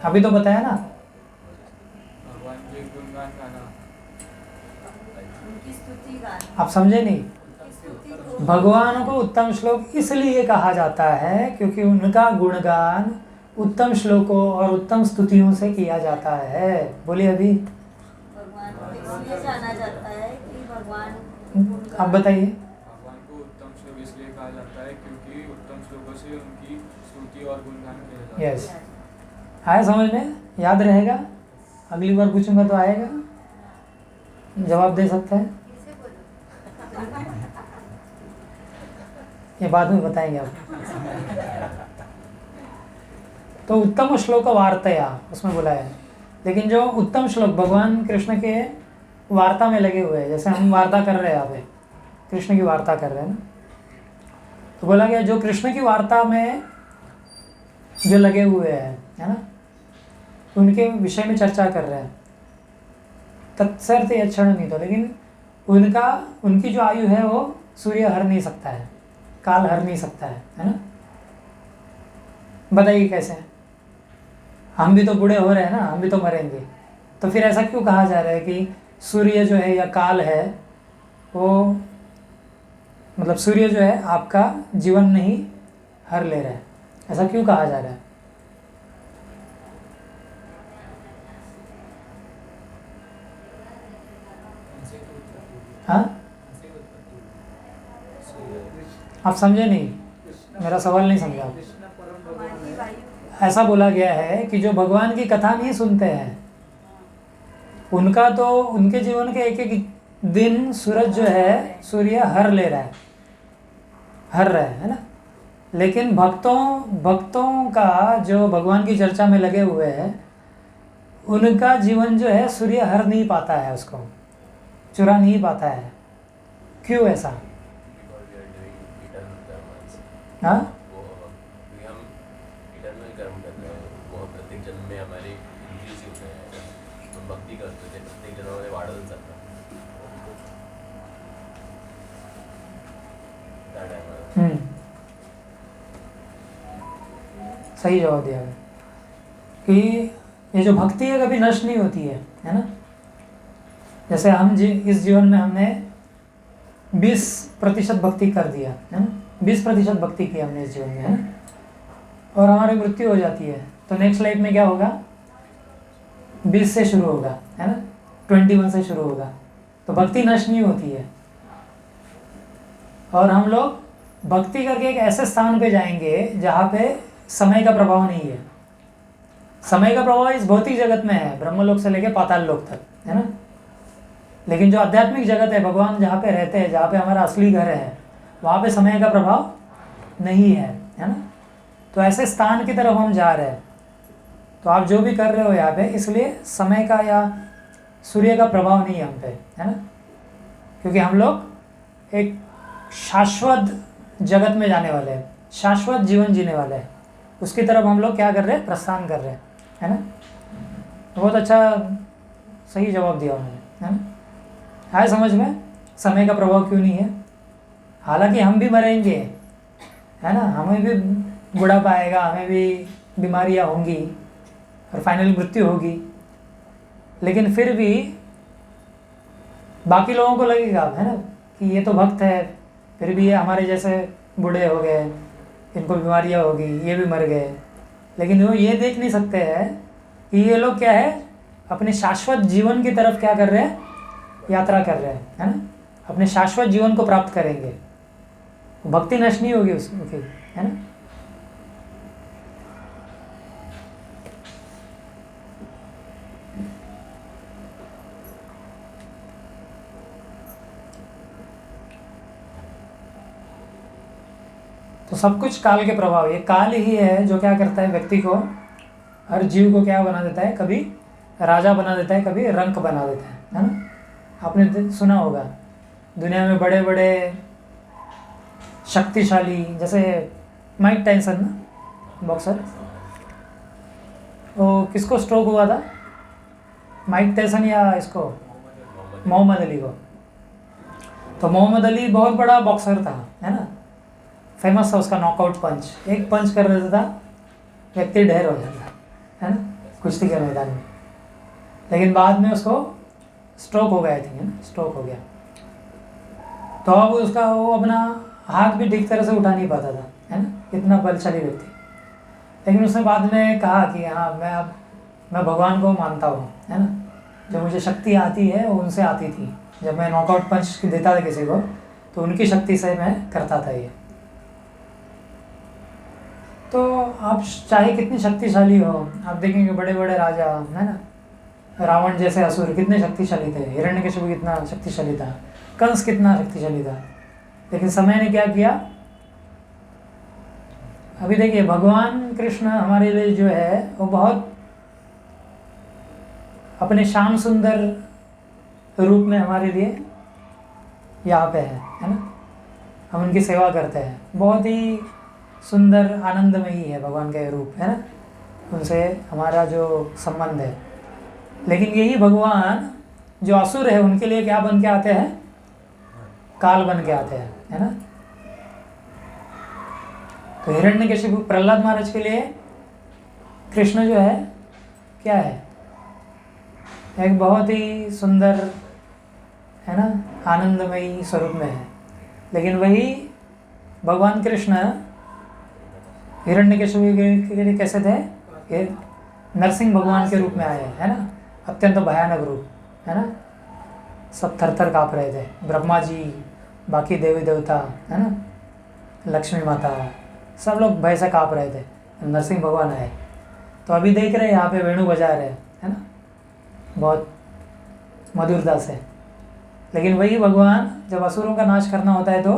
Speaker 1: अभी तो बताया ना।
Speaker 3: भगवान के गुणगान गाना,
Speaker 4: उनकी स्तुति गाना।
Speaker 1: आप समझे नहीं?
Speaker 4: स्तुति को
Speaker 1: भगवान को उत्तम श्लोक इसलिए कहा जाता है क्योंकि उनका गुणगान उत्तम श्लोकों और उत्तम स्तुतियों से किया जाता है। बोलिए अभी।
Speaker 4: भगवान को इसलिए जाना जाता है कि भगवान
Speaker 1: आप बताइए।
Speaker 3: भगवान को उत्तम श्लोक इसलिए कहा जाता है क्योंकि उत्तम श्लोकों से उनकी स्तुति और गुणगान किया जाता है।
Speaker 1: यस, आया समझ में? याद रहेगा? अगली बार पूछूंगा तो आएगा, जवाब दे सकता है।
Speaker 4: किसे बोलो?
Speaker 1: ये बाद में बताएंगे आप। तो उत्तम श्लोक वार्तया उसमें बोला है, लेकिन जो उत्तम श्लोक भगवान कृष्ण के वार्ता में लगे हुए हैं, जैसे हम वार्ता कर रहे हैं यहाँ पे, कृष्ण की वार्ता कर रहे हैं ना, तो बोला गया जो कृष्ण की वार्ता में जो लगे हुए हैं, है ना, उनके विषय में चर्चा कर रहे हैं। तत्सर्थ यक्षण नहीं तो, लेकिन उनकी जो आयु है वो सूर्य हर नहीं सकता है, काल हर नहीं सकता है ना। बताइए कैसे? हम भी तो बूढ़े हो रहे हैं ना, हम भी तो मरेंगे, तो फिर ऐसा क्यों कहा जा रहा है कि सूर्य जो है या काल है वो, मतलब सूर्य जो है आपका जीवन नहीं हर ले रहा है, ऐसा क्यों कहा जा रहा है? हाँ, आप समझे नहीं, मेरा सवाल नहीं समझा आप।
Speaker 4: हमारी वायु
Speaker 1: ऐसा बोला गया है कि जो भगवान की कथा नहीं सुनते हैं उनका तो उनके जीवन के एक एक दिन सूरज जो है सूर्य हर ले रहा है, हर रहा है ना। लेकिन भक्तों का जो भगवान की चर्चा में लगे हुए हैं उनका जीवन जो है सूर्य हर नहीं पाता है, उसको चुरा नहीं पाता है। क्यों ऐसा? हाँ,
Speaker 2: हम इटर्नल कर्म कर रहे हैं, वो प्रत्येक जन्म में हमारे इंक्रीज होते हैं, हम भक्ती करते थे, प्रत्येक जन्मामध्ये वाढतच जातं त्या टायमाला।
Speaker 1: सही जवाब दिया है कि ये जो भक्ति है कभी नष्ट नहीं होती है ना। जैसे हम इस जीवन में हमने 20% भक्ति कर दिया है ना, 20% भक्ति की हमने इस जीवन में, है ना, और हमारी मृत्यु हो जाती है, तो नेक्स्ट लाइफ में क्या होगा? 20 से शुरू होगा, है ना, 21 से शुरू होगा। तो भक्ति नष्ट नहीं होती है, और हम लोग भक्ति करके एक ऐसे स्थान पे जाएंगे जहाँ पे समय का प्रभाव नहीं है। समय का प्रभाव इस भौतिक जगत में है, ब्रह्मलोक से लेके पाताल लोक तक, है ना। लेकिन जो आध्यात्मिक जगत है, भगवान जहाँ पे रहते हैं, जहाँ पे हमारा असली घर है, वहाँ पे समय का प्रभाव नहीं है ना। तो ऐसे स्थान की तरफ हम जा रहे हैं। तो आप जो भी कर रहे हो यहाँ पे, इसलिए समय का या सूर्य का प्रभाव नहीं है हम पे, है ना, क्योंकि हम लोग एक शाश्वत जगत में जाने वाले हैं, शाश्वत जीवन जीने वाले हैं, उसकी तरफ हम लोग क्या कर रहे हैं? प्रस्थान कर रहे हैं, है ना। बहुत अच्छा सही जवाब दिया उन्होंने, है ना। आया समझ में समय का प्रभाव क्यों नहीं है? हालांकि हम भी मरेंगे, है ना, हमें भी बुढ़ापा आएगा, हमें भी बीमारियां होंगी और फाइनली मृत्यु होगी, लेकिन फिर भी बाकी लोगों को लगेगा, है ना, कि ये तो भक्त है, फिर भी ये हमारे जैसे बूढ़े हो गए, इनको बीमारियां होगी, ये भी मर गए। लेकिन वो ये देख नहीं सकते हैं कि ये लोग क्या है, अपने शाश्वत जीवन की तरफ क्या कर रहे हैं? यात्रा कर रहे हैं, है ना। अपने शाश्वत जीवन को प्राप्त करेंगे, भक्ति नष्ट नहीं होगी उसकी, है ना। तो सब कुछ काल के प्रभाव, ये काल ही है जो क्या करता है, व्यक्ति को, हर जीव को क्या बना देता है, कभी राजा बना देता है, कभी रंक बना देता है ना। आपने सुना होगा दुनिया में बड़े बड़े शक्तिशाली, जैसे माइक टाइसन ना, बॉक्सर, वो किसको स्ट्रोक हुआ था, माइक टाइसन या इसको, मोहम्मद अली को। तो मोहम्मद अली बहुत बड़ा बॉक्सर था, है ना, फेमस था उसका नॉकआउट पंच, एक पंच कर देता था व्यक्ति ढेर हो जाता, है ना, कुश्ती के मैदान में। लेकिन बाद में उसको स्ट्रोक हो गया थी, है ना, स्ट्रोक हो गया। तो अब उसका वो अपना हाथ भी ठीक तरह से उठा नहीं पाता था, है ना, इतना बलशाली व्यक्ति। लेकिन उसने बाद में कहा कि हाँ मैं भगवान को मानता हूँ, है ना, जो मुझे शक्ति आती है वो उनसे आती थी। जब मैं नॉकआउट पंच देता था किसी को तो उनकी शक्ति से मैं करता था ये। तो आप चाहे कितनी शक्तिशाली हो, आप देखेंगे बड़े बड़े राजा, है ना, रावण जैसे असुर कितने शक्तिशाली थे, हिरण्यकशिपु कितना शक्तिशाली था, कंस कितना शक्तिशाली था, लेकिन समय ने क्या किया। अभी देखिए भगवान कृष्ण हमारे लिए जो है वो बहुत अपने श्याम सुंदर रूप में हमारे लिए यहाँ पे है ना, हम उनकी सेवा करते हैं। बहुत ही सुंदर आनंदमयी है भगवान का ये रूप, है ना, उनसे हमारा जो संबंध है। लेकिन यही भगवान जो असुर है उनके लिए क्या बन के आते हैं, काल बन के आते हैं, है ना। तो हिरण्यकशिपु प्रहलाद महाराज के लिए कृष्ण जो है क्या है, एक बहुत ही सुंदर, है ना, आनंदमयी स्वरूप में है। लेकिन वही भगवान कृष्ण हिरण्यकशिपु के लिए कैसे थे, ये नरसिंह भगवान के रूप में आए, है ना, अत्यंत भयानक रूप, है ना। सब थर थर काँप रहे थे, ब्रह्मा जी, बाकी देवी देवता, है ना, लक्ष्मी माता, सब लोग भय से काँप रहे थे। नरसिंह भगवान आए तो अभी देख रहे हैं यहाँ पे वेणु बजा रहे हैं, है ना, बहुत मधुरता से। लेकिन वही भगवान जब असुरों का नाश करना होता है तो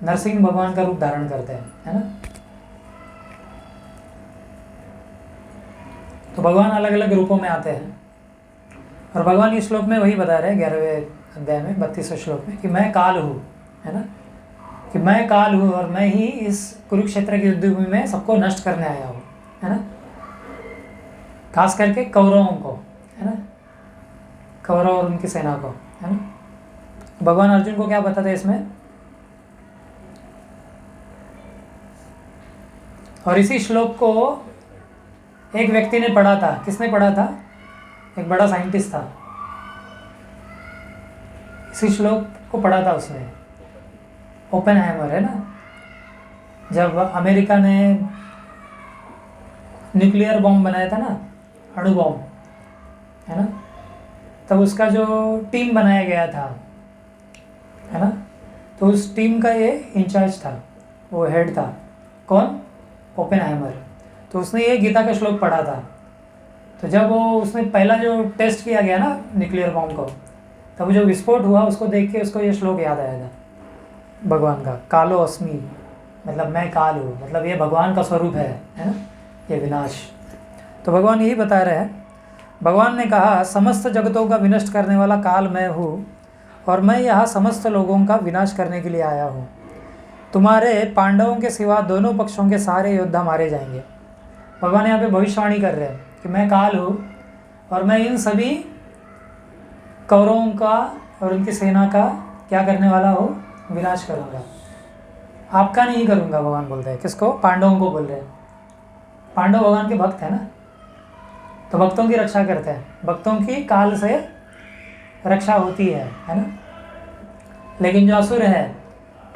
Speaker 1: नरसिंह भगवान का रूप धारण करते हैं, है ना। तो भगवान अलग अलग रूपों में आते हैं और भगवान इस श्लोक में वही बता रहे हैं 11वें अध्याय में 32वें श्लोक में कि मैं काल हूँ, है ना, कि मैं काल हूँ और मैं ही इस कुरुक्षेत्र की युद्धभूमि में सबको नष्ट करने आया हूँ, है ना, खास करके कौरवों को, है ना, कौरव और उनकी सेना को, है ना। भगवान अर्जुन को क्या बताते इसमें, और इसी श्लोक को एक व्यक्ति ने पढ़ा था। किसने पढ़ा था, एक बड़ा साइंटिस्ट था, इसी श्लोक को पढ़ा था उसने, ओपेनहाइमर, है ना। जब अमेरिका ने न्यूक्लियर बॉम्ब बनाया था ना, अणु बॉम्ब, है ना, तब उसका जो टीम बनाया गया था, है ना, तो उस टीम का ये इंचार्ज था, वो हेड था, कौन, ओपेनहाइमर। तो उसने ये गीता का श्लोक पढ़ा था। तो जब वो उसने पहला जो टेस्ट किया गया ना न्यूक्लियर बॉम्ब को, तब जो विस्फोट हुआ उसको देख के उसको ये श्लोक याद आया था भगवान का, कालो अस्मि, मतलब मैं काल हूँ, मतलब ये भगवान का स्वरूप है ना, ये विनाश। तो भगवान यही बता रहे हैं, भगवान ने कहा समस्त जगतों का विनष्ट करने वाला काल मैं हूँ और मैं यहाँ समस्त लोगों का विनाश करने के लिए आया हूँ। तुम्हारे पांडवों के सिवा दोनों पक्षों के सारे योद्धा मारे जाएंगे। भगवान यहाँ पे भविष्यवाणी कर रहे हैं कि मैं काल हूँ और मैं इन सभी कौरवों का और उनकी सेना का क्या करने वाला हूँ, विनाश करूँगा। आपका नहीं करूँगा, भगवान बोलते हैं। किसको, पांडवों को बोल रहे हैं। पांडव भगवान के भक्त हैं ना, तो भक्तों की रक्षा करते हैं, भक्तों की काल से रक्षा होती है ना। लेकिन जो असुर है,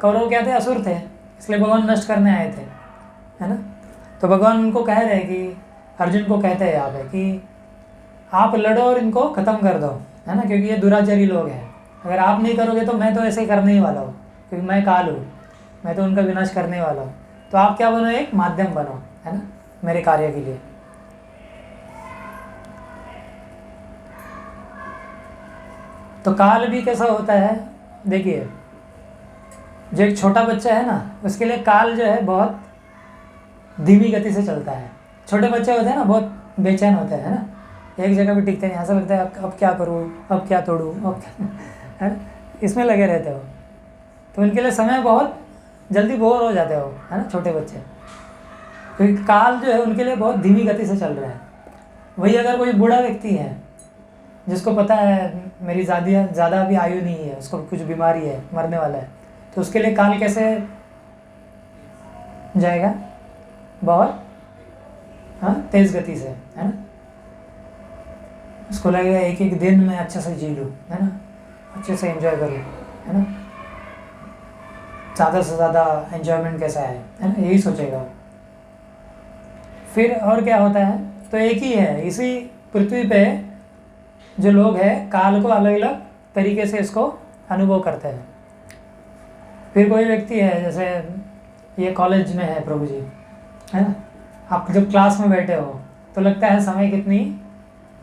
Speaker 1: कौरव क्या थे, असुर थे, इसलिए भगवान नष्ट करने आए थे, है ना। तो भगवान उनको कह रहे हैं कि अर्जुन को कहते हैं यहाँ पे कि आप लड़ो और इनको ख़त्म कर दो, है ना, क्योंकि ये दुराचारी लोग हैं, अगर आप नहीं करोगे तो मैं तो ऐसे ही करने ही वाला हूँ, क्योंकि मैं काल हूँ, मैं तो उनका विनाश करने वाला हूँ। तो आप क्या बनो, एक माध्यम बनो, है ना, मेरे कार्य के लिए। तो काल भी कैसा होता है, देखिए जो एक छोटा बच्चा है ना, उसके लिए काल जो है बहुत धीमी गति से चलता है। छोटे बच्चे होते हैं ना, बहुत बेचैन होते हैं, है ना, एक जगह भी टिकते नहीं, ऐसा लगता है अब क्या करूँ, अब क्या तोड़ूँ, अब क्या, है ना, इसमें लगे रहते हो। तो उनके लिए समय बहुत जल्दी बोर हो जाते हो, है ना, छोटे बच्चे, क्योंकि काल जो है उनके लिए बहुत धीमी गति से चल रहा है। वही अगर कोई बूढ़ा व्यक्ति है जिसको पता है मेरी ज़्यादा अभी आयु नहीं है, उसको कुछ बीमारी है, मरने वाला है, तो उसके लिए काल कैसे जाएगा, बहुत हाँ तेज़ गति से, है ना। उसको लगेगा एक एक दिन में अच्छे से जी लूँ, है ना, अच्छे से एंजॉय करूँ, है ना, ज़्यादा से ज़्यादा एंजॉयमेंट कैसा है ना, यही सोचेगा। फिर और क्या होता है, तो एक ही है, इसी पृथ्वी पे जो लोग हैं काल को अलग अलग तरीके से इसको अनुभव करते हैं। फिर कोई व्यक्ति है, जैसे ये कॉलेज में है प्रभु जी, है ना, आप जब क्लास में बैठे हो तो लगता है समय कितनी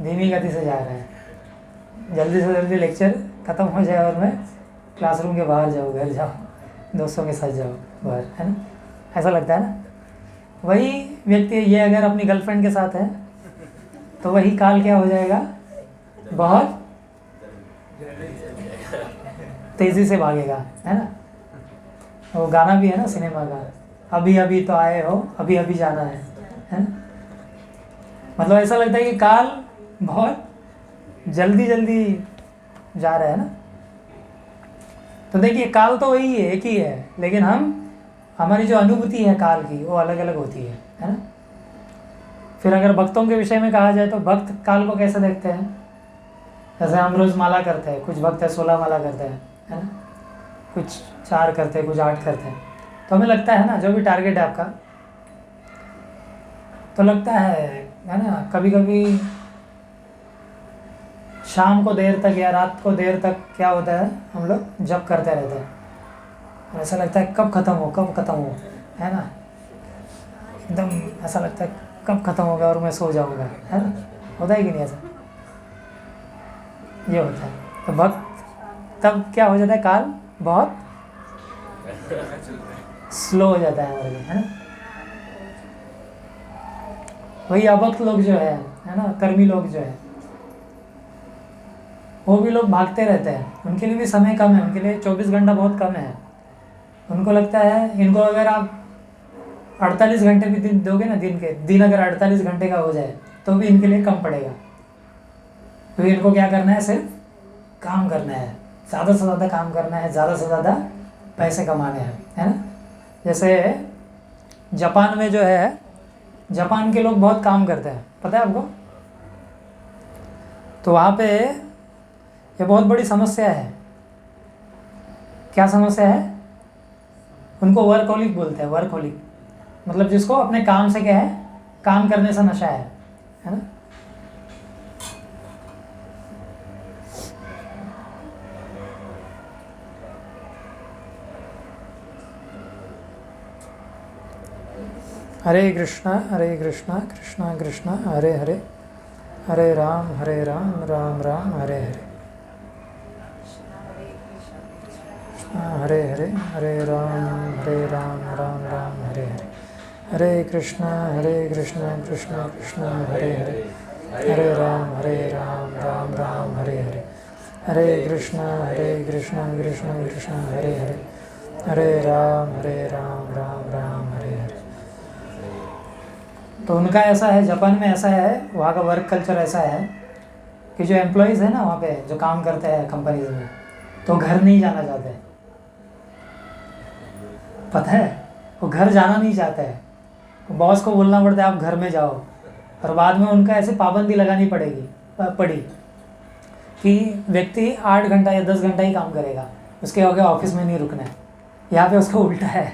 Speaker 1: धीमी गति से जा रहा है, जल्दी से जल्दी लेक्चर ख़त्म हो जाए और मैं क्लासरूम के बाहर जाऊँ, घर जाऊँ, दोस्तों के साथ जाओ बाहर, है ना, ऐसा लगता है ना। वही व्यक्ति ये अगर अपनी गर्लफ्रेंड के साथ है तो वही काल क्या हो जाएगा, बहुत तेज़ी से भागेगा, है ना। वो गाना भी है ना सिनेमा का, अभी अभी तो आए हो, अभी अभी जाना है ना। मतलब ऐसा लगता है कि काल बहुत जल्दी जल्दी जा रहा है ना। तो देखिए काल तो वही है, एक ही है, लेकिन हमारी जो अनुभूति है काल की वो अलग अलग होती है ना। फिर अगर भक्तों के विषय में कहा जाए तो भक्त काल को कैसे देखते हैं, जैसे हम रोज़ माला करते हैं, कुछ भक्त है 16 माला करते हैं, है ना, कुछ 4 करते हैं, कुछ 8 करते हैं, तो हमें लगता है ना, जो भी टारगेट है आपका, तो लगता है ना, कभी कभी शाम को देर तक या रात को देर तक क्या होता है, हम लोग जप करते रहते हैं, ऐसा लगता है कब ख़त्म हो, कब ख़त्म हो, है ना, एकदम ऐसा लगता है कब ख़त्म होगा और मैं सो जाऊंगा, है ना, होता है कि नहीं ऐसा, ये होता है। तो भक्त तब क्या हो जाता है, काल बहुत स्लो हो जाता है हमारे लिए, है ना। वही अभक्त लोग जो है ना, कर्मी लोग जो है, वो भी लोग भागते रहते हैं, उनके लिए भी समय कम है, उनके लिए 24 घंटा बहुत कम है। उनको लगता है, इनको अगर आप 48 घंटे भी दिन दोगे ना, दिन अगर 48 घंटे का हो जाए तो भी इनके लिए कम पड़ेगा, क्योंकि इनको क्या करना है, सिर्फ काम करना है, ज़्यादा से ज़्यादा काम करना है, ज़्यादा से ज़्यादा पैसे कमाने हैं, है ना। जैसे जापान में जो है, जापान के लोग बहुत काम करते हैं, पता है आपको। तो वहाँ पे ये बहुत बड़ी समस्या है। क्या समस्या है, उनको वर्कहोलिक बोलते हैं, वर्कहोलिक मतलब जिसको अपने काम से क्या है, काम करने से नशा है ना। हरे कृष्णा कृष्णा कृष्णा हरे हरे, हरे राम राम राम हरे हरे, हरे हरे, हरे राम राम राम हरे हरे, हरे कृष्णा कृष्णा कृष्णा हरे हरे, हरे राम राम राम हरे हरे, हरे कृष्णा कृष्णा कृष्णा हरे हरे, हरे राम राम राम हरे हरे। तो उनका ऐसा है, जापान में ऐसा है, वहाँ का वर्क कल्चर ऐसा है कि जो एम्प्लॉयज़ है ना वहाँ पे, जो काम करते हैं कंपनीज में, तो घर नहीं जाना चाहते, पता है, वो घर जाना नहीं चाहते हैं, बॉस को बोलना पड़ता है आप घर में जाओ, और बाद में उनका ऐसे पाबंदी लगानी पड़ी कि व्यक्ति 8 घंटा या 10 घंटा ही काम करेगा, उसके आगे ऑफिस में नहीं रुकना है। यहाँ पे उसका उल्टा है,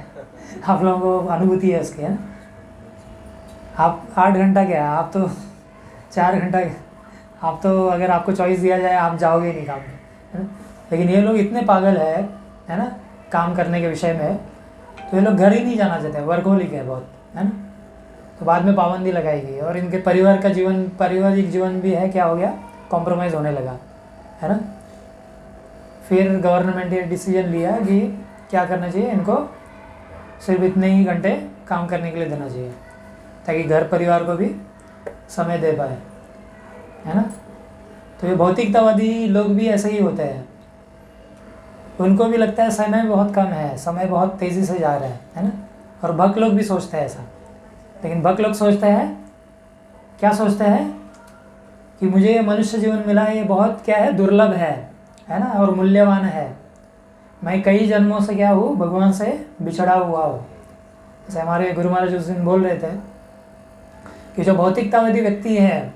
Speaker 1: आप लोगों को अनुभूति है उसकी, है ना। आप 8 घंटा क्या, आप तो 4 घंटा, आप तो अगर आपको चॉइस दिया जाए आप जाओगे नहीं काम पे, है ना। लेकिन ये लोग इतने पागल है ना, काम करने के विषय में, तो ये लोग घर ही नहीं जाना चाहते, वर्कहोलिक है बहुत, है ना। तो बाद में पाबंदी लगाई गई और इनके परिवार का जीवन, पारिवारिक जीवन भी है क्या हो गया, कॉम्प्रोमाइज़ होने लगा, है ना। फिर गवर्नमेंट ने डिसीजन लिया कि क्या करना चाहिए, इनको सिर्फ इतने ही घंटे काम करने के लिए देना चाहिए ताकि घर परिवार को भी समय दे पाए, है ना। तो ये भौतिकतावादी लोग भी ऐसे ही होते हैं, उनको भी लगता है समय बहुत कम है, समय बहुत तेज़ी से जा रहा है ना। और भक्त लोग भी सोचते हैं ऐसा, लेकिन भक्त लोग सोचते हैं, क्या सोचते हैं कि मुझे ये मनुष्य जीवन मिला है, ये बहुत क्या है, दुर्लभ है ना, और मूल्यवान है। मैं कई जन्मों से क्या हूँ, भगवान से बिछड़ा हुआ हूँ। जैसे हमारे गुरु महाराज उस दिन बोल रहे थे कि जो भौतिकतावादी व्यक्ति है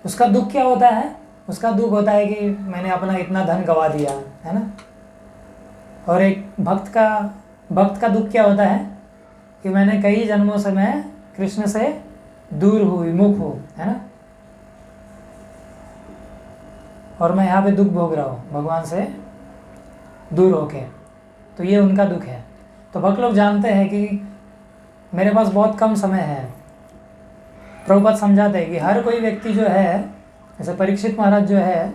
Speaker 1: उसका दुख क्या होता है, उसका दुख होता है कि मैंने अपना इतना धन गंवा दिया, है ना। और एक भक्त का दुख क्या होता है कि मैंने कई जन्मों से मैं कृष्ण से दूर हूँ, विमुख हूँ, है ना, और मैं यहाँ पे दुख भोग रहा हूँ भगवान से दूर होके। तो ये उनका दुख है। तो भक्त लोग जानते हैं कि मेरे पास बहुत कम समय है। प्रभुपाद समझाते हैं कि हर कोई व्यक्ति जो है, जैसे परीक्षित महाराज जो है,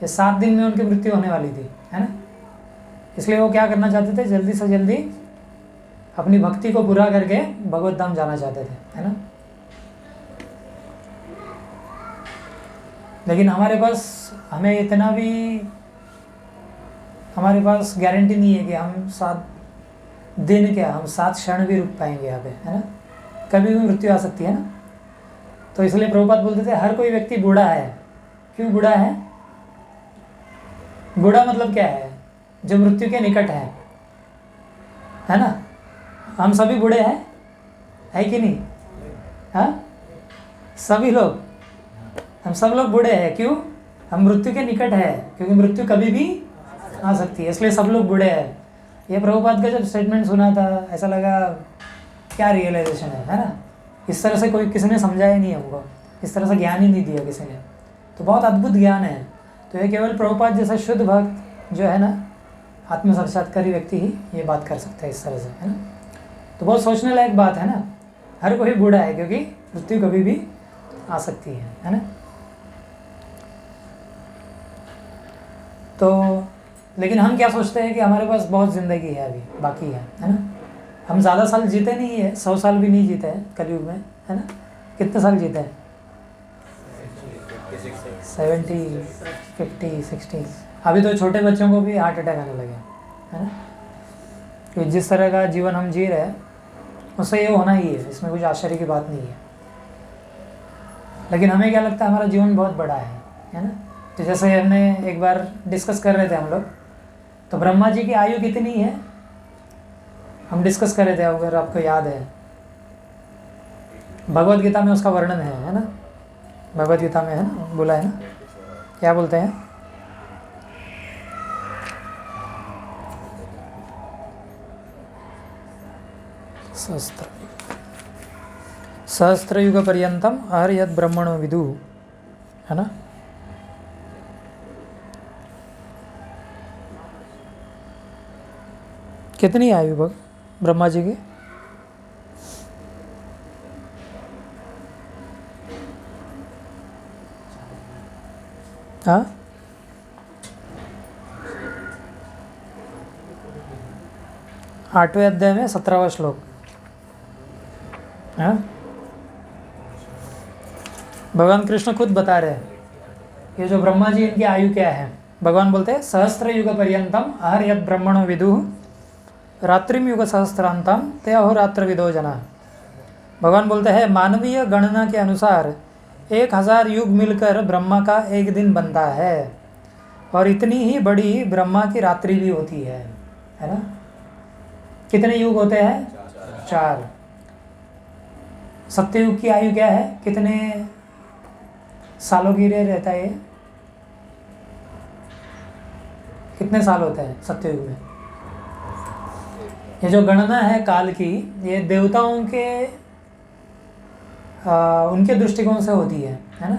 Speaker 1: ये 7 दिन में उनकी मृत्यु होने वाली थी, है ना। इसलिए वो क्या करना चाहते थे, जल्दी से जल्दी अपनी भक्ति को पूरा करके भगवत धाम जाना चाहते थे, है ना। लेकिन हमें इतना भी हमारे पास गारंटी नहीं है कि हम 7 दिन क्या, हम 7 क्षण भी रुक पाएंगे यहाँ पे, है ना। कभी भी मृत्यु आ सकती है ना। तो इसलिए प्रभुपाद बोलते थे हर कोई व्यक्ति बूढ़ा है। क्यों बूढ़ा है? बूढ़ा मतलब क्या है, जो मृत्यु के निकट है ना। हम सभी बूढ़े हैं, है कि नहीं? हाँ, सभी लोग, हम सब लोग बूढ़े हैं। क्यों? हम मृत्यु के निकट है, क्योंकि मृत्यु कभी भी आ सकती है, इसलिए सब लोग बूढ़े हैं। ये प्रभुपाद का जब स्टेटमेंट सुना था, ऐसा लगा क्या रियलाइजेशन है ना। इस तरह से कोई किसी ने समझाया नहीं हमको, इस तरह से ज्ञान ही नहीं दिया किसी ने। तो बहुत अद्भुत ज्ञान है। तो ये केवल प्रभुपाद जैसा शुद्ध भक्त जो है ना, आत्म साक्षात्कारी व्यक्ति ही ये बात कर सकता है इस तरह से, है ना। तो बहुत सोचने लायक बात है ना। हर कोई बूढ़ा है क्योंकि मृत्यु कभी भी आ सकती है ना। तो लेकिन हम क्या सोचते हैं कि हमारे पास बहुत ज़िंदगी है, अभी बाकी है ना। हम ज़्यादा साल जीते नहीं है, 100 साल भी नहीं जीते हैं कलयुग में, है ना। कितने साल जीते हैं? 70, 50, 60। अभी तो छोटे बच्चों को भी हार्ट अटैक आने लगे, है ना। तो जिस तरह का जीवन हम जी रहे हैं उससे ये होना ही है, इसमें कुछ आश्चर्य की बात नहीं है। लेकिन हमें क्या लगता है, हमारा जीवन बहुत बड़ा है ना। तो जैसे हमने एक बार डिस्कस कर रहे थे हम लोग, तो ब्रह्मा जी की आयु कितनी है हम डिस्कस कर रहे थे, अगर आपको याद है। भगवत गीता में उसका वर्णन है ना। भगवत गीता में है ना, बोला है ना, क्या बोलते हैं? सहस्त्रयुग पर्यंतम आर्यद ब्रह्मणो विदु, है ना। कितनी आयु ब्रह्मा जी की? हाँ, आठवें अध्याय में 17वां श्लोक। हाँ, भगवान कृष्ण खुद बता रहे हैं ये जो ब्रह्मा जी, इनकी आयु क्या है। भगवान बोलते हैं सहस्त्र युग पर्यंतम आर्यद ब्रह्मणो विदु रात्रिम युग सहस्त्रांतम ते अहोरात्र विदो जना। भगवान बोलते हैं मानवीय गणना के अनुसार 1000 युग मिलकर ब्रह्मा का एक दिन बनता है, और इतनी ही बड़ी ब्रह्मा की रात्रि भी होती है ना। कितने युग होते हैं? 4। सत्ययुग की आयु क्या है, कितने सालों की रहता है? कितने साल होते हैं सत्ययुग में? ये जो गणना है काल की, ये देवताओं के उनके दृष्टिकोण से होती है ना।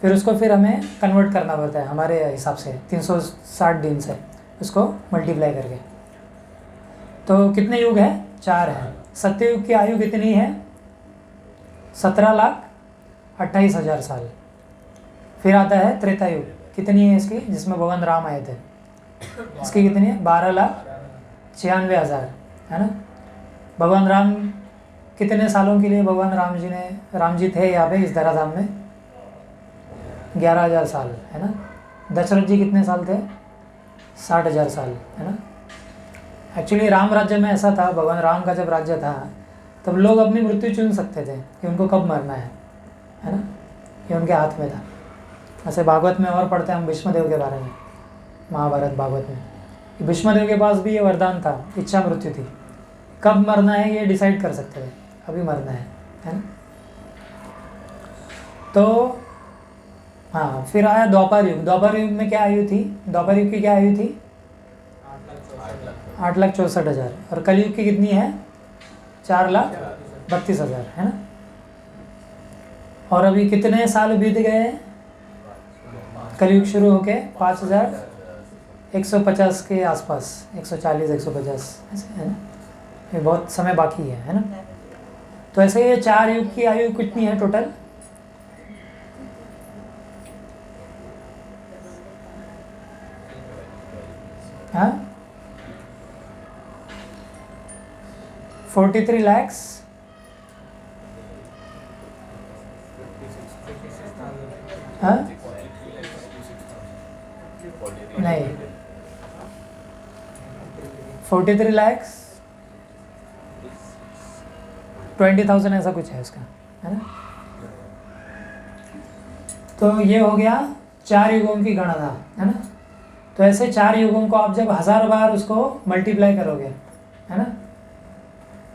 Speaker 1: फिर उसको फिर हमें कन्वर्ट करना पड़ता है हमारे हिसाब से 360 दिन से उसको मल्टीप्लाई करके। तो कितने युग है? 4 है। सत्ययुग की आयु कितनी है? 17,28,000 साल। फिर आता है त्रेता युग, कितनी है इसकी? जिसमें भगवान राम आए थे, इसकी कितनी है? 12,96,000, है ना। भगवान राम कितने सालों के लिए भगवान राम जी थे यहाँ पे इस धराधाम में? 11,000 साल, है ना। दशरथ जी कितने साल थे? 60,000 साल, है ना। एक्चुअली राम राज्य में ऐसा था, भगवान राम का जब राज्य था तब लोग अपनी मृत्यु चुन सकते थे कि उनको कब मरना है ना। ये उनके हाथ में था। ऐसे भागवत में और पढ़ते हैं हम भीष्मदेव के बारे में, महाभारत भागवत में। भीष्मदेव के पास भी ये वरदान था, इच्छा मृत्यु थी। कब मरना है ये डिसाइड कर सकते थे, अभी मरना है ना। तो हाँ, फिर आया द्वापर युग। द्वापर युग में क्या आयु थी? द्वापर युग की क्या आयु थी? 8,64,000। और कलयुग की कितनी है? 4,32,000, है ना। और अभी कितने साल बीत गए कलयुग शुरू होके? 5,150 के आसपास, 140 150 ऐसे, है ना। ये बहुत समय बाकी है ना। तो ऐसे ये 4 युग की आयु कितनी है टोटल? हाँ, 43 lakhs हाँ नहीं, 43 lakhs 20,000 ऐसा कुछ है उसका, है ना। तो ये हो गया 4 युगों की गणना, है ना। तो ऐसे 4 युगों को आप जब 1000 बार उसको मल्टीप्लाई करोगे, है ना,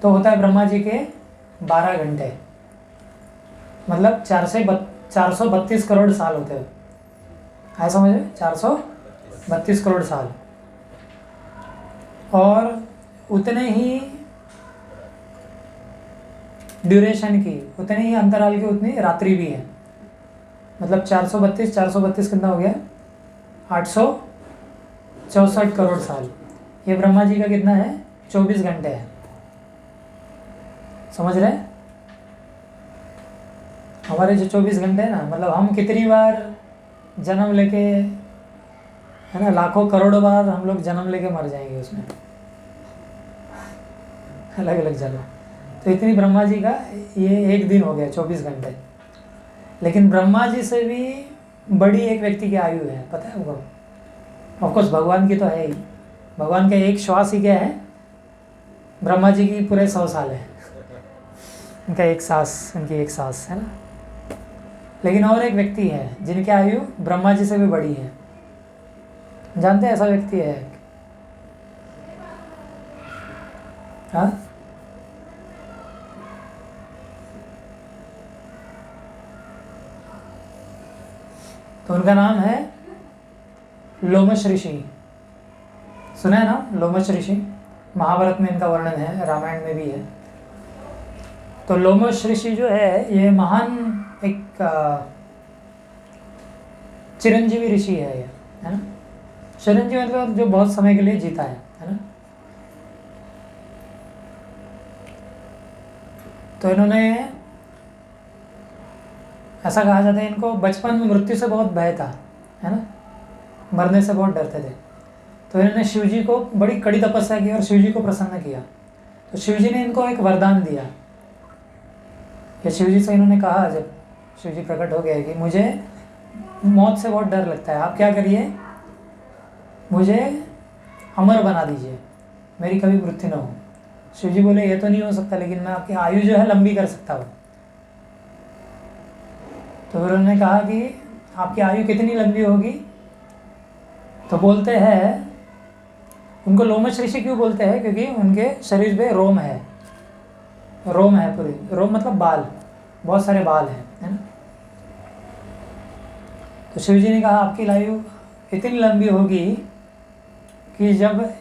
Speaker 1: तो होता है ब्रह्मा जी के 12 घंटे, मतलब 432 करोड़ साल होते हैं। है समझ में? 432 करोड़ साल। और उतने ही ड्यूरेशन की, उतने ही अंतराल की उतनी रात्रि भी है। मतलब 432 कितना हो गया? 864 करोड़ साल। ये ब्रह्मा जी का कितना है? 24 घंटे है। समझ रहे हैं? हमारे जो 24 घंटे हैं ना, मतलब हम कितनी बार जन्म लेके, है ना, लाखों करोड़ों बार हम लोग जन्म लेके मर जाएंगे उसमें, अलग अलग जन्म। तो इतनी ब्रह्मा जी का ये एक दिन हो गया 24 घंटे। लेकिन ब्रह्मा जी से भी बड़ी एक व्यक्ति की आयु है, पता है आपको? ऑफकोर्स भगवान की तो है ही। भगवान का एक श्वास ही क्या है? ब्रह्मा जी की पूरे 100 साल है। उनका एक सांस, उनकी एक सांस, है ना। लेकिन और एक व्यक्ति है जिनकी आयु ब्रह्मा जी से भी बड़ी है। जानते हैं ऐसा व्यक्ति है? हाँ, तो उनका नाम है लोमश ऋषि। सुना है ना लोमश ऋषि? महाभारत में इनका वर्णन है, रामायण में भी है। तो लोमश ऋषि जो है ये महान एक चिरंजीवी ऋषि है ये, है ना। चिरंजीवी मतलब जो बहुत समय के लिए जीता है ना। तो इन्होंने, ऐसा कहा जाता है इनको बचपन में मृत्यु से बहुत भय था, है ना, मरने से बहुत डरते थे। तो इन्होंने शिव जी को बड़ी कड़ी तपस्या की और शिव जी को प्रसन्न किया। तो शिव जी ने इनको एक वरदान दिया। ये शिव जी से इन्होंने कहा, जब शिव जी प्रकट हो गए, कि मुझे मौत से बहुत डर लगता है, आप क्या करिए, मुझे अमर बना दीजिए, मेरी कभी मृत्यु न हो। शिव जी बोले ये तो नहीं हो सकता, लेकिन मैं आपकी आयु जो है लंबी कर सकता हूँ। तो फिर उन्होंने कहा कि आपकी आयु कितनी लंबी होगी? तो बोलते हैं, उनको लोमश ऋषि क्यों बोलते हैं? क्योंकि उनके शरीर पे रोम है, रोम है पूरी। रोम मतलब बाल, बहुत सारे बाल हैं, है ना। तो शिव जी ने कहा आपकी आयु इतनी लंबी होगी कि जब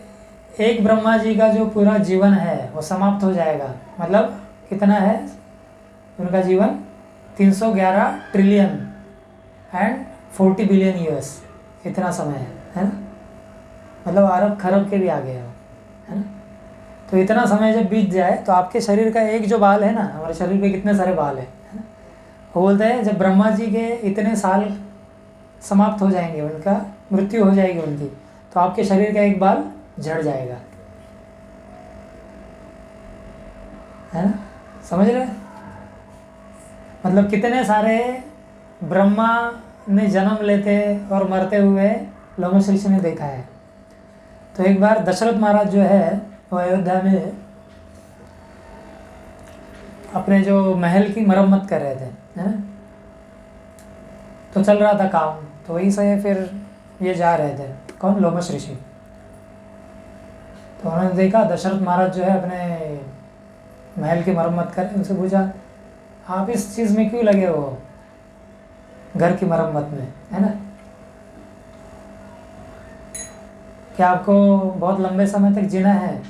Speaker 1: एक ब्रह्मा जी का जो पूरा जीवन है वो समाप्त हो जाएगा। मतलब कितना है उनका जीवन? 311 ट्रिलियन एंड 40 बिलियन ईयर्स, इतना समय है ना, मतलब अरब खरब के भी आगे है ना। तो इतना समय जब बीत जाए तो आपके शरीर का एक जो बाल है ना, हमारे शरीर पे कितने सारे बाल है ना, वो बोलते हैं जब ब्रह्मा जी के इतने साल समाप्त हो जाएंगे, उनका मृत्यु हो जाएगी उनकी, तो आपके शरीर का एक बाल झड़ जाएगा, है ना, समझ रहे हैं? मतलब कितने सारे ब्रह्मा ने जन्म लेते और मरते हुए लोमश ऋषि ने देखा है। तो एक बार दशरथ महाराज जो है वो अयोध्या में अपने जो महल की मरम्मत कर रहे थे, है ना, तो चल रहा था काम, तो वहीं से फिर ये जा रहे थे, कौन, लोमश ऋषि। तो उन्होंने देखा दशरथ महाराज जो है अपने महल की मरम्मत कर रहे, उनसे पूछा आप इस चीज़ में क्यों लगे हो, घर की मरम्मत में, है ना, क्या आपको बहुत लंबे समय तक जीना है?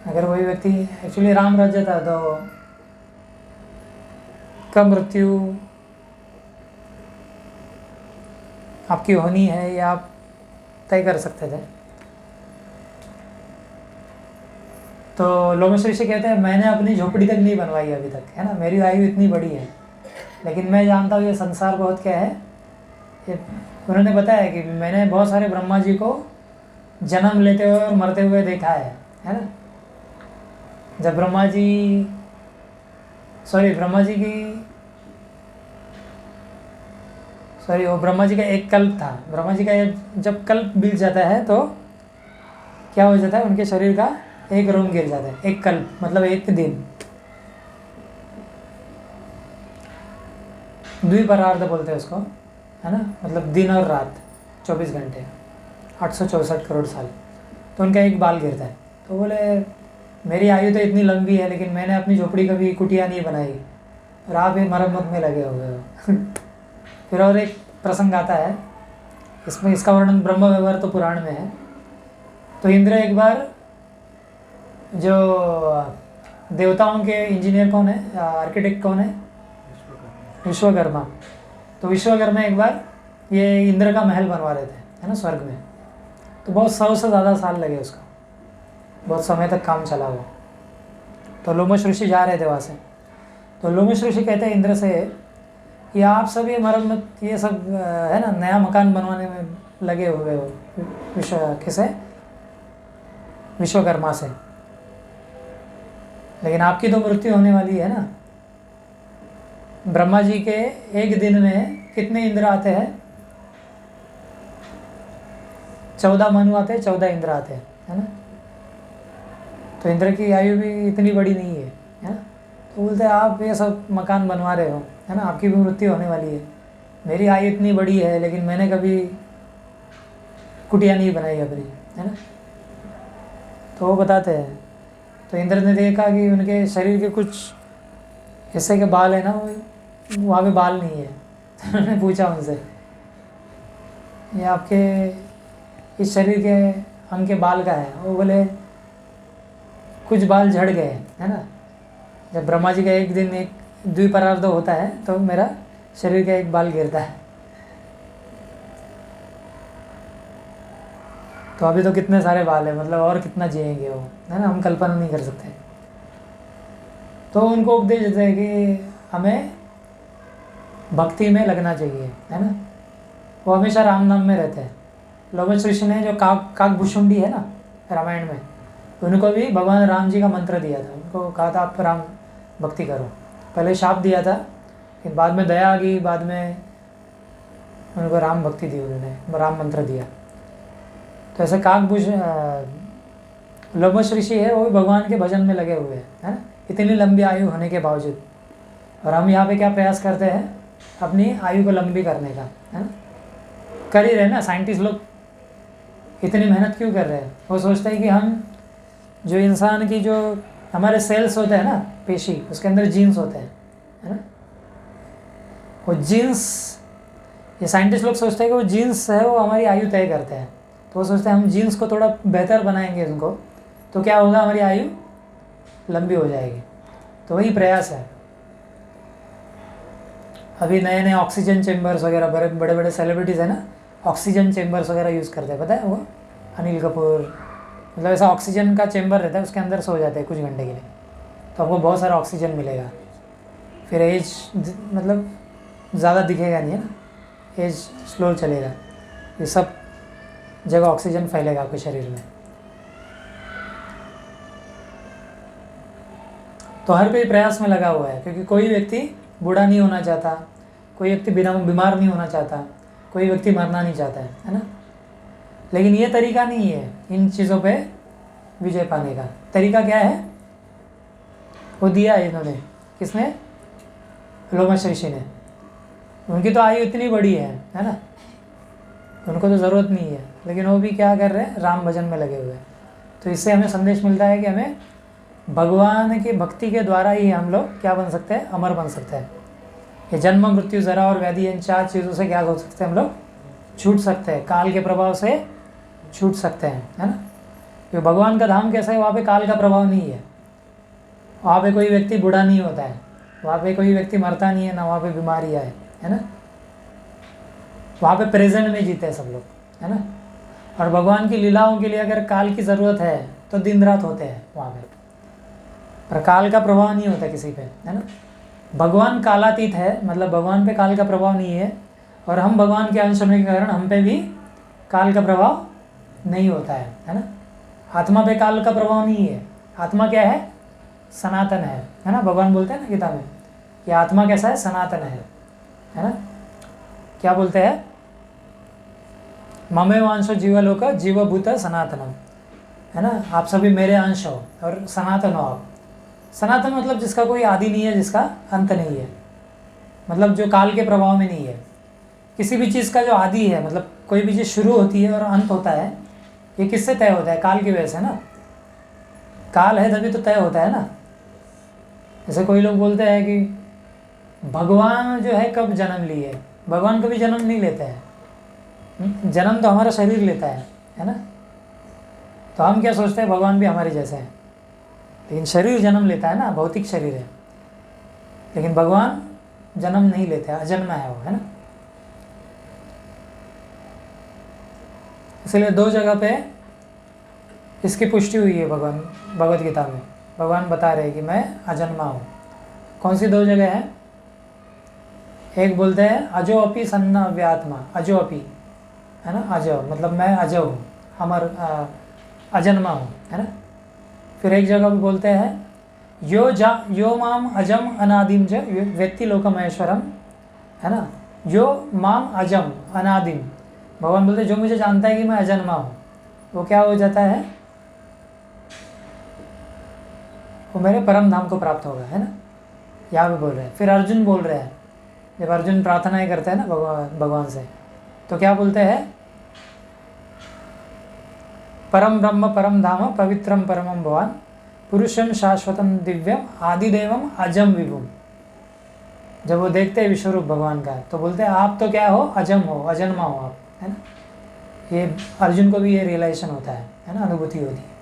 Speaker 1: अगर वही व्यक्ति एक्चुअली राम राज्य था तो कब मृत्यु आपकी होनी है ये आप तय कर सकते थे। तो लोमश ऋषि कहते हैं मैंने अपनी झोपड़ी तक नहीं बनवाई अभी तक, है ना, मेरी आयु इतनी बड़ी है, लेकिन मैं जानता हूँ ये संसार बहुत क्या है। ये उन्होंने बताया कि मैंने बहुत सारे ब्रह्मा जी को जन्म लेते हुए और मरते हुए देखा है ना। जब ब्रह्मा जी का एक कल्प था, ब्रह्मा जी का जब कल्प बीत जाता है तो क्या हो जाता है, उनके शरीर का एक रोम गिर जाता है, एक कल्प मतलब एक दिन, द्विपरार्ध बोलते हैं उसको, है ना, मतलब दिन और रात 24 घंटे 864 करोड़ साल, तो उनका एक बाल गिरता है। तो बोले मेरी आयु तो इतनी लंबी है लेकिन मैंने अपनी झोपड़ी कभी कुटिया नहीं बनाई और आप ये मरम्मत में लगे हुए हो। फिर और एक प्रसंग आता है, इसमें इसका वर्णन ब्रह्म व्यवहार तो पुराण में है। तो इंद्र एक बार, जो देवताओं के इंजीनियर कौन है, आर्किटेक्ट कौन है, विश्वकर्मा। तो विश्वकर्मा एक बार ये इंद्र का महल बनवा रहे थे, है ना, स्वर्ग में। तो बहुत 100 से ज़्यादा साल लगे उसको, बहुत समय तक काम चला वो। तो लोमश ऋषि जा रहे थे वहाँ से, तो लोमश ऋषि कहते हैं इंद्र से कि आप सब ये मरम्मत ये सब है ना नया मकान बनवाने में लगे हुए हो, विश्वकर्मा से, लेकिन आपकी तो मृत्यु होने वाली है ना। ब्रह्मा जी के एक दिन में कितने इंद्र आते हैं, 14 मनु आते हैं, 14 इंद्र आते हैं, है ना। तो इंद्र की आयु भी इतनी बड़ी नहीं है ना। तो बोलते हैं आप ये सब मकान बनवा रहे हो, है ना, आपकी भी मृत्यु होने वाली है। मेरी आयु इतनी बड़ी है लेकिन मैंने कभी कुटिया नहीं बनाई अपनी, है ना। तो वो बताते हैं, तो इंद्र ने देखा कि उनके शरीर के कुछ हिस्से के बाल है ना, वहाँ पे बाल नहीं है। तो उन्होंने पूछा उनसे, ये आपके इस शरीर के अंग के बाल का है? वो बोले कुछ बाल झड़ गए, है ना। जब ब्रह्मा जी का एक दिन एक द्विपरार्ध होता है तो मेरा शरीर का एक बाल गिरता है। तो अभी तो कितने सारे बाल है, मतलब और कितना जिएंगे वो, है ना, हम कल्पना नहीं कर सकते। तो उनको उपदेश देते हैं कि हमें भक्ति में लगना चाहिए, है ना। वो हमेशा राम नाम में रहते हैं। लोमश ऋषि ने जो काकभुशुंडी है ना रामायण में, उनको भी भगवान राम जी का मंत्र दिया था। उनको कहा था आप राम भक्ति करो, पहले शाप दिया था कि बाद में दया आ गई, बाद में उनको राम भक्ति दी, उन्होंने राम मंत्र दिया। तो ऐसे लोमश ऋषि है वो भी भगवान के भजन में लगे हुए हैं, है ना, इतनी लंबी आयु होने के बावजूद। और हम यहाँ पे क्या प्रयास करते हैं, अपनी आयु को लंबी करने का, है ना, कर ही रहे ना। साइंटिस्ट लोग इतनी मेहनत क्यों कर रहे हैं? वो सोचते हैं कि हम जो इंसान की जो हमारे सेल्स होते हैं ना, पेशी, उसके अंदर जीन्स होते हैं, है ना। वो जीन्स, ये साइंटिस्ट लोग सोचते हैं कि वो जीन्स है वो हमारी आयु तय करते हैं। तो वो सोचते हैं हम जीन्स को थोड़ा बेहतर बनाएंगे उनको, तो क्या होगा, हमारी आयु लंबी हो जाएगी। तो वही प्रयास है। अभी नए नए ऑक्सीजन चेम्बर्स वगैरह बड़े बड़े सेलिब्रिटीज़ है ना, ऑक्सीजन चेम्बर्स वगैरह यूज़ करते हैं, पता है वो अनिल कपूर, मतलब ऐसा ऑक्सीजन का चेम्बर रहता है, उसके अंदर सो जाते हैं कुछ घंटे के लिए, तो आपको बहुत सारा ऑक्सीजन मिलेगा, फिर एज मतलब ज़्यादा दिखेगा नहीं है ना, एज स्लो चलेगा, ये सब जगह ऑक्सीजन फैलेगा आपके शरीर में। तो हर कोई प्रयास में लगा हुआ है, क्योंकि कोई व्यक्ति बूढ़ा नहीं होना चाहता, कोई व्यक्ति बिना बीमार नहीं होना चाहता, कोई व्यक्ति मरना नहीं चाहता है ना। लेकिन ये तरीका नहीं है इन चीज़ों पे विजय पाने का। तरीका क्या है, वो दिया है इन्होंने, किसने, लोमश ऋषि ने। उनकी तो आयु इतनी बड़ी है ना, उनको तो ज़रूरत नहीं है, लेकिन वो भी क्या कर रहे हैं, राम भजन में लगे हुए हैं। तो इससे हमें संदेश मिलता है कि हमें भगवान की भक्ति के द्वारा ही हम लोग क्या बन सकते हैं, अमर बन सकते हैं। ये जन्म मृत्यु जरा और व्याधि, इन 4 चीज़ों से क्या हो सकते हैं, हम लोग छूट सकते हैं, काल के प्रभाव से छूट सकते हैं, है ना। क्योंकि भगवान का धाम कैसा है, वहाँ पे काल का प्रभाव नहीं है, वहाँ पे कोई व्यक्ति बूढ़ा नहीं होता है, वहाँ पे कोई व्यक्ति मरता नहीं है ना, वहाँ पे बीमारियाँ है ना। वहाँ पे प्रेजेंट में जीते हैं सब लोग, है ना। और भगवान की लीलाओं के लिए अगर काल की ज़रूरत है तो दिन रात होते हैं वहाँ पे, पर काल का प्रभाव नहीं होता किसी पे, है ना। भगवान कालातीत है, मतलब भगवान पे काल का प्रभाव नहीं है, और हम भगवान के अंश होने के कारण हम पे भी काल का प्रभाव नहीं होता है ना। आत्मा पे काल का प्रभाव नहीं है। आत्मा क्या है, सनातन है ना। भगवान बोलते हैं ना गीता में कि आत्मा कैसा है, सनातन है ना। क्या बोलते हैं, ममे वांशो जीवलोक जीवभूत सनातनम, है ना। आप सभी मेरे अंश हो और सनातन हो आप। सनातन मतलब जिसका कोई आदि नहीं है, जिसका अंत नहीं है, मतलब जो काल के प्रभाव में नहीं है। किसी भी चीज़ का जो आदि है, मतलब कोई भी चीज़ शुरू होती है और अंत होता है, ये किससे तय होता है, काल की वजह से ना। काल है तभी तो तय होता है ना। जैसे कोई लोग बोलते हैं कि भगवान जो है कब जन्म लिए, भगवान कभी जन्म नहीं लेते हैं, जन्म तो हमारा शरीर लेता है ना। तो हम क्या सोचते हैं, भगवान भी हमारे जैसे हैं, लेकिन शरीर जन्म लेता है ना, भौतिक शरीर है, लेकिन भगवान जन्म नहीं लेते, अजन्मा है वो, है ना। इसलिए 2 जगह पे इसकी पुष्टि हुई है भगवान भगवत गीता में। भगवान बता रहे हैं कि मैं अजन्मा हूँ। कौन सी 2 जगह है, एक बोलते हैं अजो अपि सन्ना व्यात्मा, अजो अपि, है ना, अजो मतलब मैं अजो हूँ, अमर अजन्मा हूँ, है ना। फिर एक जगह भी बोलते हैं यो माम अजम अनादिम ज व्यक्ति लोकमहेश्वरम, है ना। यो माम अजम अनादिम, भगवान बोलते हैं जो मुझे जानता है कि मैं अजन्मा हूँ, वो क्या हो जाता है, वो मेरे परम धाम को प्राप्त होगा, है ना। यहाँ भी बोल रहे हैं। फिर अर्जुन बोल रहे हैं, जब अर्जुन प्रार्थनाएं करते हैं ना भगवान से, तो क्या बोलते हैं, परम ब्रह्म परम धाम पवित्रम परमम भवान पुरुषम शाश्वतम दिव्यम आदिदेवम अजम विभुम। जब वो देखते हैं विश्वरूप भगवान का, तो बोलते हैं आप तो क्या हो, अजम हो, अजन्मा हो आप, है ना। ये अर्जुन को भी ये रियलाइजेशन होता है ना, अनुभूति होती है।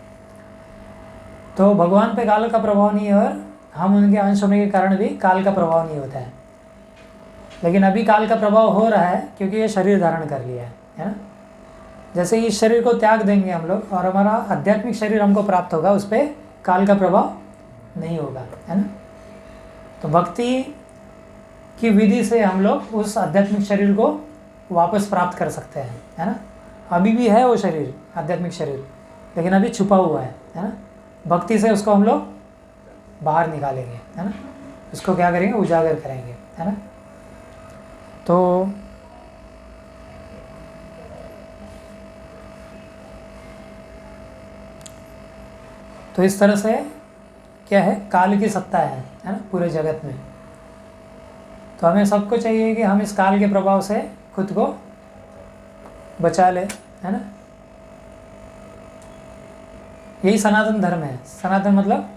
Speaker 1: तो भगवान पे काल का प्रभाव नहीं है, और हम उनके अंश होने के कारण भी काल का प्रभाव नहीं होता है। लेकिन अभी काल का प्रभाव हो रहा है क्योंकि ये शरीर धारण कर लिया है ना। जैसे इस शरीर को त्याग देंगे हम लोग और हमारा आध्यात्मिक शरीर हमको प्राप्त होगा, उस पर काल का प्रभाव नहीं होगा, है ना। तो भक्ति की विधि से हम लोग उस आध्यात्मिक शरीर को वापस प्राप्त कर सकते हैं, है ना। अभी भी है वो शरीर, आध्यात्मिक शरीर, लेकिन अभी छुपा हुआ है ना। भक्ति से उसको हम लोग बाहर निकालेंगे, है ना। उसको क्या करेंगे, उजागर करेंगे, है ना। तो इस तरह से क्या है, काल की सत्ता है ना पूरे जगत में। तो हमें सबको चाहिए कि हम इस काल के प्रभाव से खुद को बचा ले, है ना। यही सनातन धर्म है। सनातन मतलब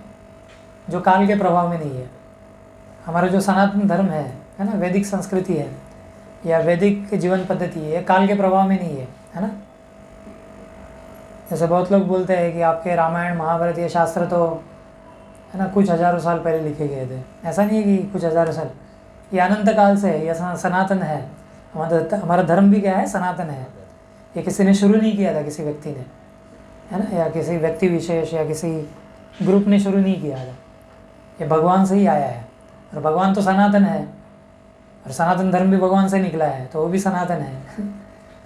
Speaker 1: जो काल के प्रभाव में नहीं है। हमारा जो सनातन धर्म है ना, वैदिक संस्कृति है या वैदिक जीवन पद्धति है, काल के प्रभाव में नहीं है ना। जैसे बहुत लोग बोलते हैं कि आपके रामायण महाभारत ये शास्त्र तो है ना कुछ हज़ारों साल पहले लिखे गए थे। ऐसा नहीं है कि कुछ हज़ारों साल, ये अनंत काल से है, ये सनातन है। हमारा धर्म भी क्या है? सनातन है। ये किसी ने शुरू नहीं किया था, किसी व्यक्ति ने, है ना, या किसी व्यक्ति विशेष या किसी ग्रुप ने शुरू नहीं किया था। ये भगवान से ही आया है, और भगवान तो सनातन है, और सनातन धर्म भी भगवान से निकला है, तो वो भी सनातन है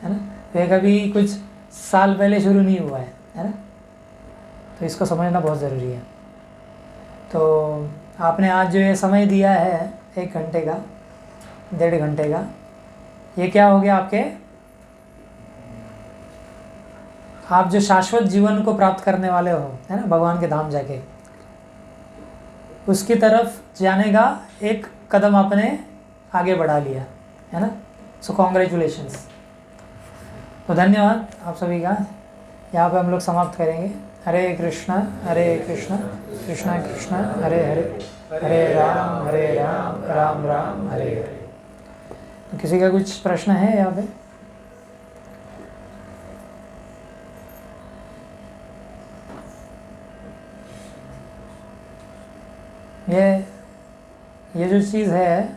Speaker 1: ना। तो ये कभी कुछ साल पहले शुरू नहीं हुआ है ना। तो इसको समझना बहुत ज़रूरी है। तो आपने आज जो ये समय दिया है 1 घंटे का, 1.5 घंटे का, ये क्या हो गया आपके? आप जो शाश्वत जीवन को प्राप्त करने वाले हो, है ना, भगवान के धाम जाके, उसकी तरफ जाने का एक कदम आपने आगे बढ़ा लिया, है ना। सो कॉन्ग्रेचुलेशंस। तो धन्यवाद आप सभी का। यहाँ पे हम लोग समाप्त करेंगे। हरे कृष्णा कृष्णा कृष्णा हरे हरे, हरे राम राम राम हरे हरे। तो किसी का कुछ प्रश्न है यहाँ पे? ये जो चीज़ है,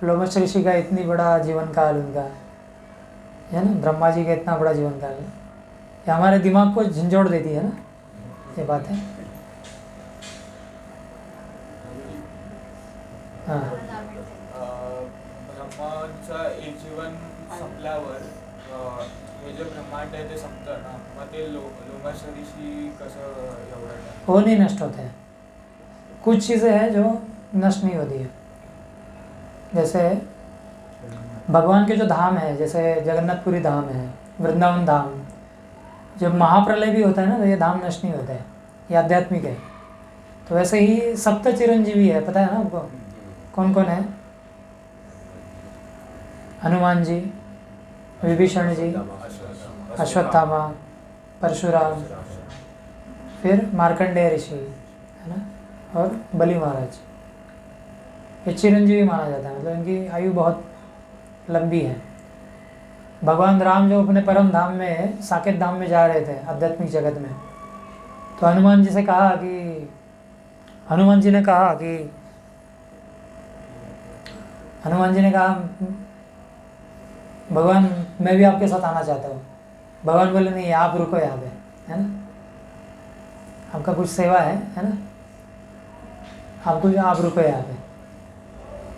Speaker 1: लोमश ऋषि का इतनी बड़ा जीवन काल उनका, है ना, ब्रह्मा जी का इतना बड़ा जीवन काल है, ये हमारे दिमाग को झंझोड़ देती है ना, ये बात है। हां,
Speaker 3: ब्रह्माचं एक जीवन संपल्यावर हे जे ब्रह्मांड आहे ते संपतं ना, मग ते लोमश ऋषी कसं एवढं
Speaker 1: वो नहीं नष्ट होते हैं। कुछ चीज़ें हैं जो नष्ट नहीं होती है। जैसे भगवान के जो धाम है, जैसे जगन्नाथपुरी धाम है, वृंदावन धाम, जब महाप्रलय भी होता है ना, तो ये धाम नष्ट नहीं होता है, ये आध्यात्मिक है। तो वैसे ही सप्त चिरंजीवी है, पता है ना आपको? कौन कौन है? हनुमान जी, विभीषण जी, अश्वत्थामा, परशुराम, फिर मार्कंडेय ऋषि, है ना, और बलि महाराज। ये चिरंजीवी माना जाता है, मतलब इनकी आयु बहुत लंबी है। भगवान राम जो अपने परम धाम में, साकेत धाम में जा रहे थे आध्यात्मिक जगत में, तो हनुमान जी ने कहा भगवान मैं भी आपके साथ आना चाहता हूँ। भगवान बोले नहीं, आप रुको यहाँ पे, है ना, आपका कुछ सेवा है ना, आप रुको यहाँ पे।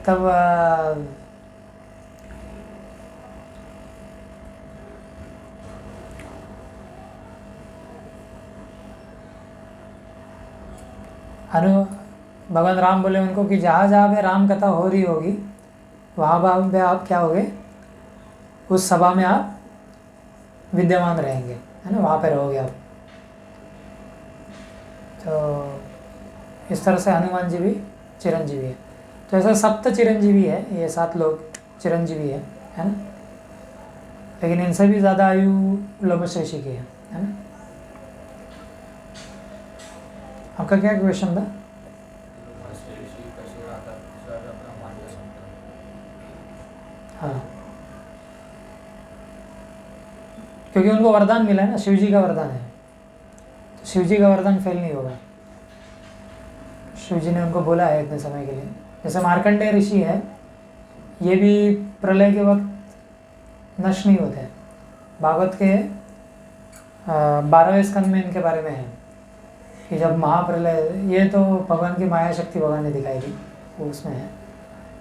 Speaker 1: तब भगवान राम बोले उनको कि जहाँ जहाँ पे राम कथा हो रही होगी, वहाँ पे आप क्या होगे? उस सभा में आप विद्यमान रहेंगे, है ना, वहाँ पे रहोगे आप। तो इस तरह से हनुमान जी भी चिरंजीवी है। तो ऐसा सप्त चिरंजीवी है, ये 7 लोग चिरंजीवी है ना। लेकिन इनसे भी ज़्यादा आयु लोमश ऋषि की है ना। आपका क्या क्वेश्चन था? हाँ, क्योंकि उनको वरदान मिला है ना, शिव जी का वरदान है, तो शिव जी का वरदान फेल नहीं होगा। शिव जी ने उनको बोला है इतने समय के लिए। जैसे मार्कंडेय ऋषि है, ये भी प्रलय के वक्त नष्ट नहीं होते हैं। भागवत के 12वें स्कंद में इनके बारे में है कि जब महाप्रलय, ये तो भगवान की माया शक्ति भगवान ने दिखाई थी, वो उसमें है।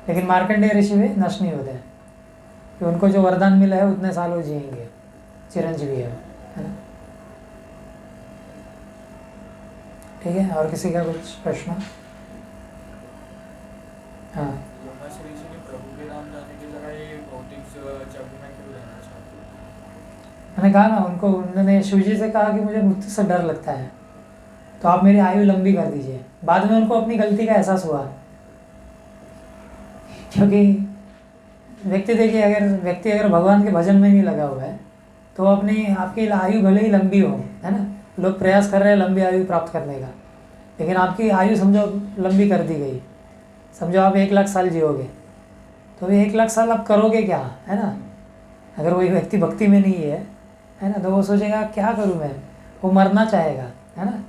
Speaker 1: लेकिन मार्कंडेय ऋषि भी नष्ट नहीं होते हैं, कि उनको जो वरदान मिला है उतने साल वो जिएंगे, चिरंजीवी है ना। ठीक है, और किसी का कुछ प्रश्न? हाँ,
Speaker 3: लोमश ऋषि ने प्रभु के नाम जाने के जगह ये भौतिक जग में क्यों रहना चाहते?
Speaker 1: मैंने कहा ना, उन्होंने शिव जी से कहा कि मुझे मृत्यु से डर लगता है, तो आप मेरी आयु लंबी कर दीजिए। बाद में उनको अपनी गलती का एहसास हुआ, क्योंकि व्यक्ति अगर भगवान के भजन में नहीं लगा हुआ है, तो आपकी आयु भले ही लंबी हो, है ना, लोग प्रयास कर रहे हैं लंबी आयु प्राप्त करने का, लेकिन आपकी आयु समझो लंबी कर दी गई। समझो आप 1 लाख साल जियोगे, तो 1 लाख साल आप करोगे क्या, है ना। अगर वही व्यक्ति भक्ति में नहीं है ना, तो वो सोचेगा क्या करूँ मैं, वो मरना चाहेगा, है ना,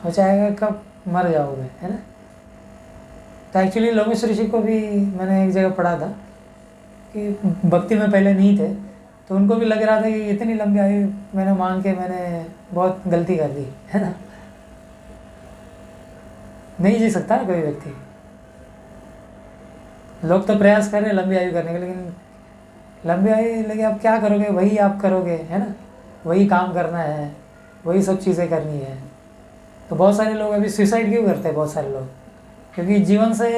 Speaker 1: वो चाहेगा कब मर जाऊँ मैं, है ना। तो एक्चुअली लोमेश ऋषि को भी मैंने एक जगह पढ़ा था कि भक्ति में पहले नहीं थे, तो उनको भी लग रहा था कि इतनी लंबी आयु मैंने मांग के मैंने बहुत गलती कर दी, है ना। नहीं जी सकता कोई व्यक्ति। लोग तो प्रयास कर रहे हैं लंबी आयु करने के, लेकिन लंबी आयु लेके आप क्या करोगे, वही आप करोगे, है ना। वही काम करना है, वही सब चीज़ें करनी है। तो बहुत सारे लोग अभी सुसाइड क्यों करते हैं, बहुत सारे लोग, क्योंकि जीवन से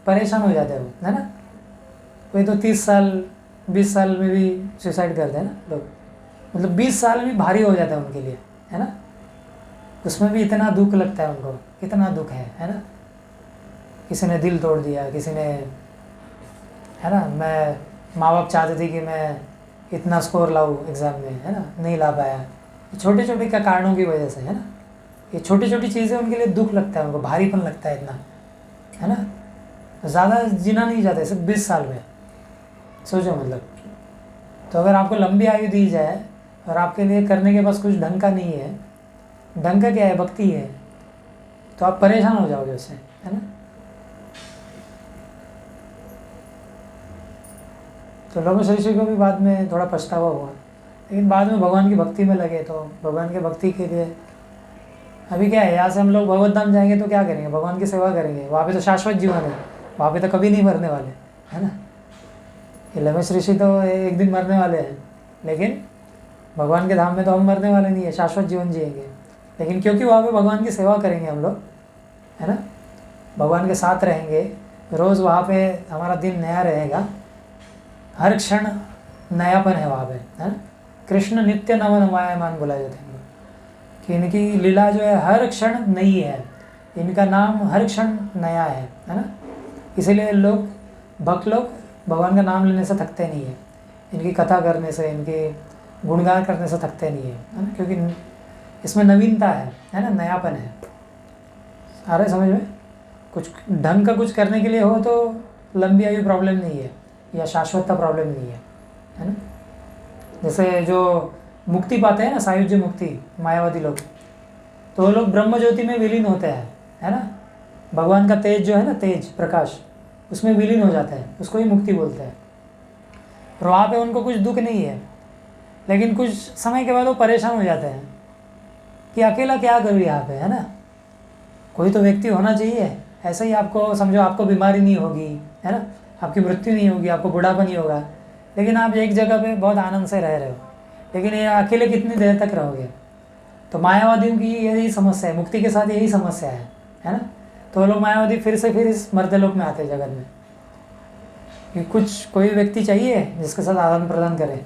Speaker 1: परेशान हो जाते हैं वो, है ना। कोई तो 30 साल 20 साल में भी सुसाइड करते हैं ना लोग, मतलब 20 साल भी भारी हो जाता है उनके लिए, है ना। उसमें भी इतना दुख लगता है उनको, कितना दुख है ना। किसी ने दिल तोड़ दिया, किसी ने, है ना। मैं माँ बाप चाहते थे कि मैं इतना स्कोर लाऊं एग्ज़ाम में, है ना, नहीं ला पाया, छोटे छोटे का कारणों की वजह से, है ना। ये छोटी छोटी चीज़ें उनके लिए दुख लगता है, उनको भारीपन लगता है इतना, है ना। ज़्यादा जीना नहीं चाहते, सिर्फ 20 साल में, सोचो मतलब। तो अगर आपको लंबी आयु दी जाए और आपके लिए करने के पास कुछ ढंग का नहीं है, ढंग का क्या है, भक्ति है, तो आप परेशान हो जाओगे उससे, है ना। तो लोमेश ऋषि को भी बाद में थोड़ा पछतावा हुआ, लेकिन बाद में भगवान की भक्ति में लगे। तो भगवान की भक्ति के लिए अभी क्या है, यहाँ से हम लोग भगवत धाम जाएंगे तो क्या करेंगे, भगवान की सेवा करेंगे। वहाँ पे तो शाश्वत जीवन है, वहाँ पे तो कभी नहीं मरने वाले, है ना। ये लोमेश ऋषि तो एक दिन मरने वाले हैं, लेकिन भगवान के धाम में तो हम मरने वाले नहीं है, शाश्वत जीवन जिएंगे। लेकिन क्योंकि वहाँ पे भगवान की सेवा करेंगे हम लोग, है ना, भगवान के साथ रहेंगे, रोज़ वहाँ पे हमारा दिन नया रहेगा, हर क्षण नयापन है वहाँ पे, है ना। कृष्ण नित्य नव नवायमान बोला जाता है कि इनकी लीला जो है हर क्षण नई है, इनका नाम हर क्षण नया है ना। इसीलिए लोग, भक्त लोग भगवान का नाम लेने से थकते नहीं है, इनकी कथा करने से, इनके गुणगान करने से थकते नहीं है ना, क्योंकि इसमें नवीनता है ना, नयापन है। आ रहा है समझ में। कुछ ढंग का कुछ करने के लिए हो तो लंबी आयु प्रॉब्लम नहीं है, या शाश्वतता प्रॉब्लम नहीं है ना। जैसे जो मुक्ति पाते हैं ना, सायुज्य मुक्ति, मायावादी लोग, तो वो लोग ब्रह्म ज्योति में विलीन होते हैं, है ना। भगवान का तेज जो है ना, तेज प्रकाश, उसमें विलीन हो जाता है, उसको ही मुक्ति बोलते हैं। और वहाँ पे उनको कुछ दुख नहीं है, लेकिन कुछ समय के बाद वो परेशान हो जाते हैं कि अकेला क्या करूँ यहाँ पे, है ना। कोई तो व्यक्ति होना चाहिए, ऐसे ही आपको समझो, आपको बीमारी नहीं होगी, है ना, आपकी मृत्यु नहीं होगी, आपको बुढ़ापा नहीं होगा, लेकिन आप एक जगह पे बहुत आनंद से रह रहे हो, लेकिन ये अकेले कितनी देर तक रहोगे। तो मायावादियों की यही समस्या है, मुक्ति के साथ यही समस्या है ना। तो वो लोग मायावादी फिर से फिर इस मर्दलोक में आते हैं जगत में, कि कुछ कोई व्यक्ति चाहिए जिसके साथ आदान प्रदान करे।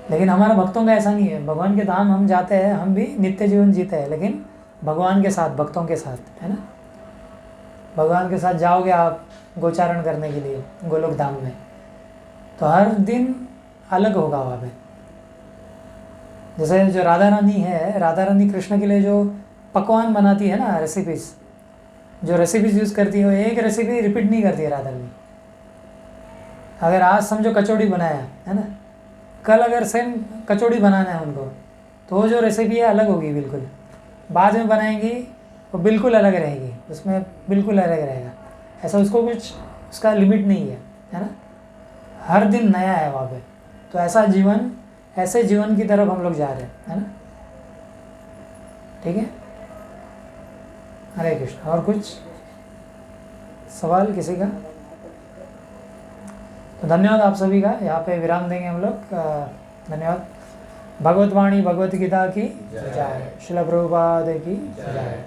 Speaker 1: लेकिन हमारा भक्तों का ऐसा नहीं है, भगवान के धाम हम जाते हैं, हम भी नित्य जीवन जीते हैं, लेकिन भगवान के साथ, भक्तों के साथ, है ना। भगवान के साथ जाओगे आप गोचारण करने के लिए गोलोक धाम में, तो हर दिन अलग होगा वहाँ पे। जैसे जो राधा रानी है, राधा रानी कृष्ण के लिए जो पकवान बनाती है ना, रेसिपीज़, जो रेसिपीज़ यूज़ करती है, वो एक रेसिपी रिपीट नहीं करती है राधा रानी। अगर आज समझो कचौड़ी बनाया है ना, कल अगर सेम कचौड़ी बनाना है उनको, तो वो जो रेसिपी है अलग होगी बिल्कुल, बाद में बनाएंगी वो बिल्कुल अलग रहेगी, उसमें बिल्कुल अलग रहेगा। ऐसा उसको कुछ उसका लिमिट नहीं है ना। हर दिन नया है वहाँ पे। तो ऐसा जीवन, ऐसे जीवन की तरफ हम लोग जा रहे हैं, है ना। ठीक है, हरे कृष्ण। और कुछ सवाल किसी का? तो धन्यवाद आप सभी का, यहाँ पे विराम देंगे हम लोग। धन्यवाद। भगवत वाणी भगवत गीता की जय, श्रील प्रभुपाद की जय।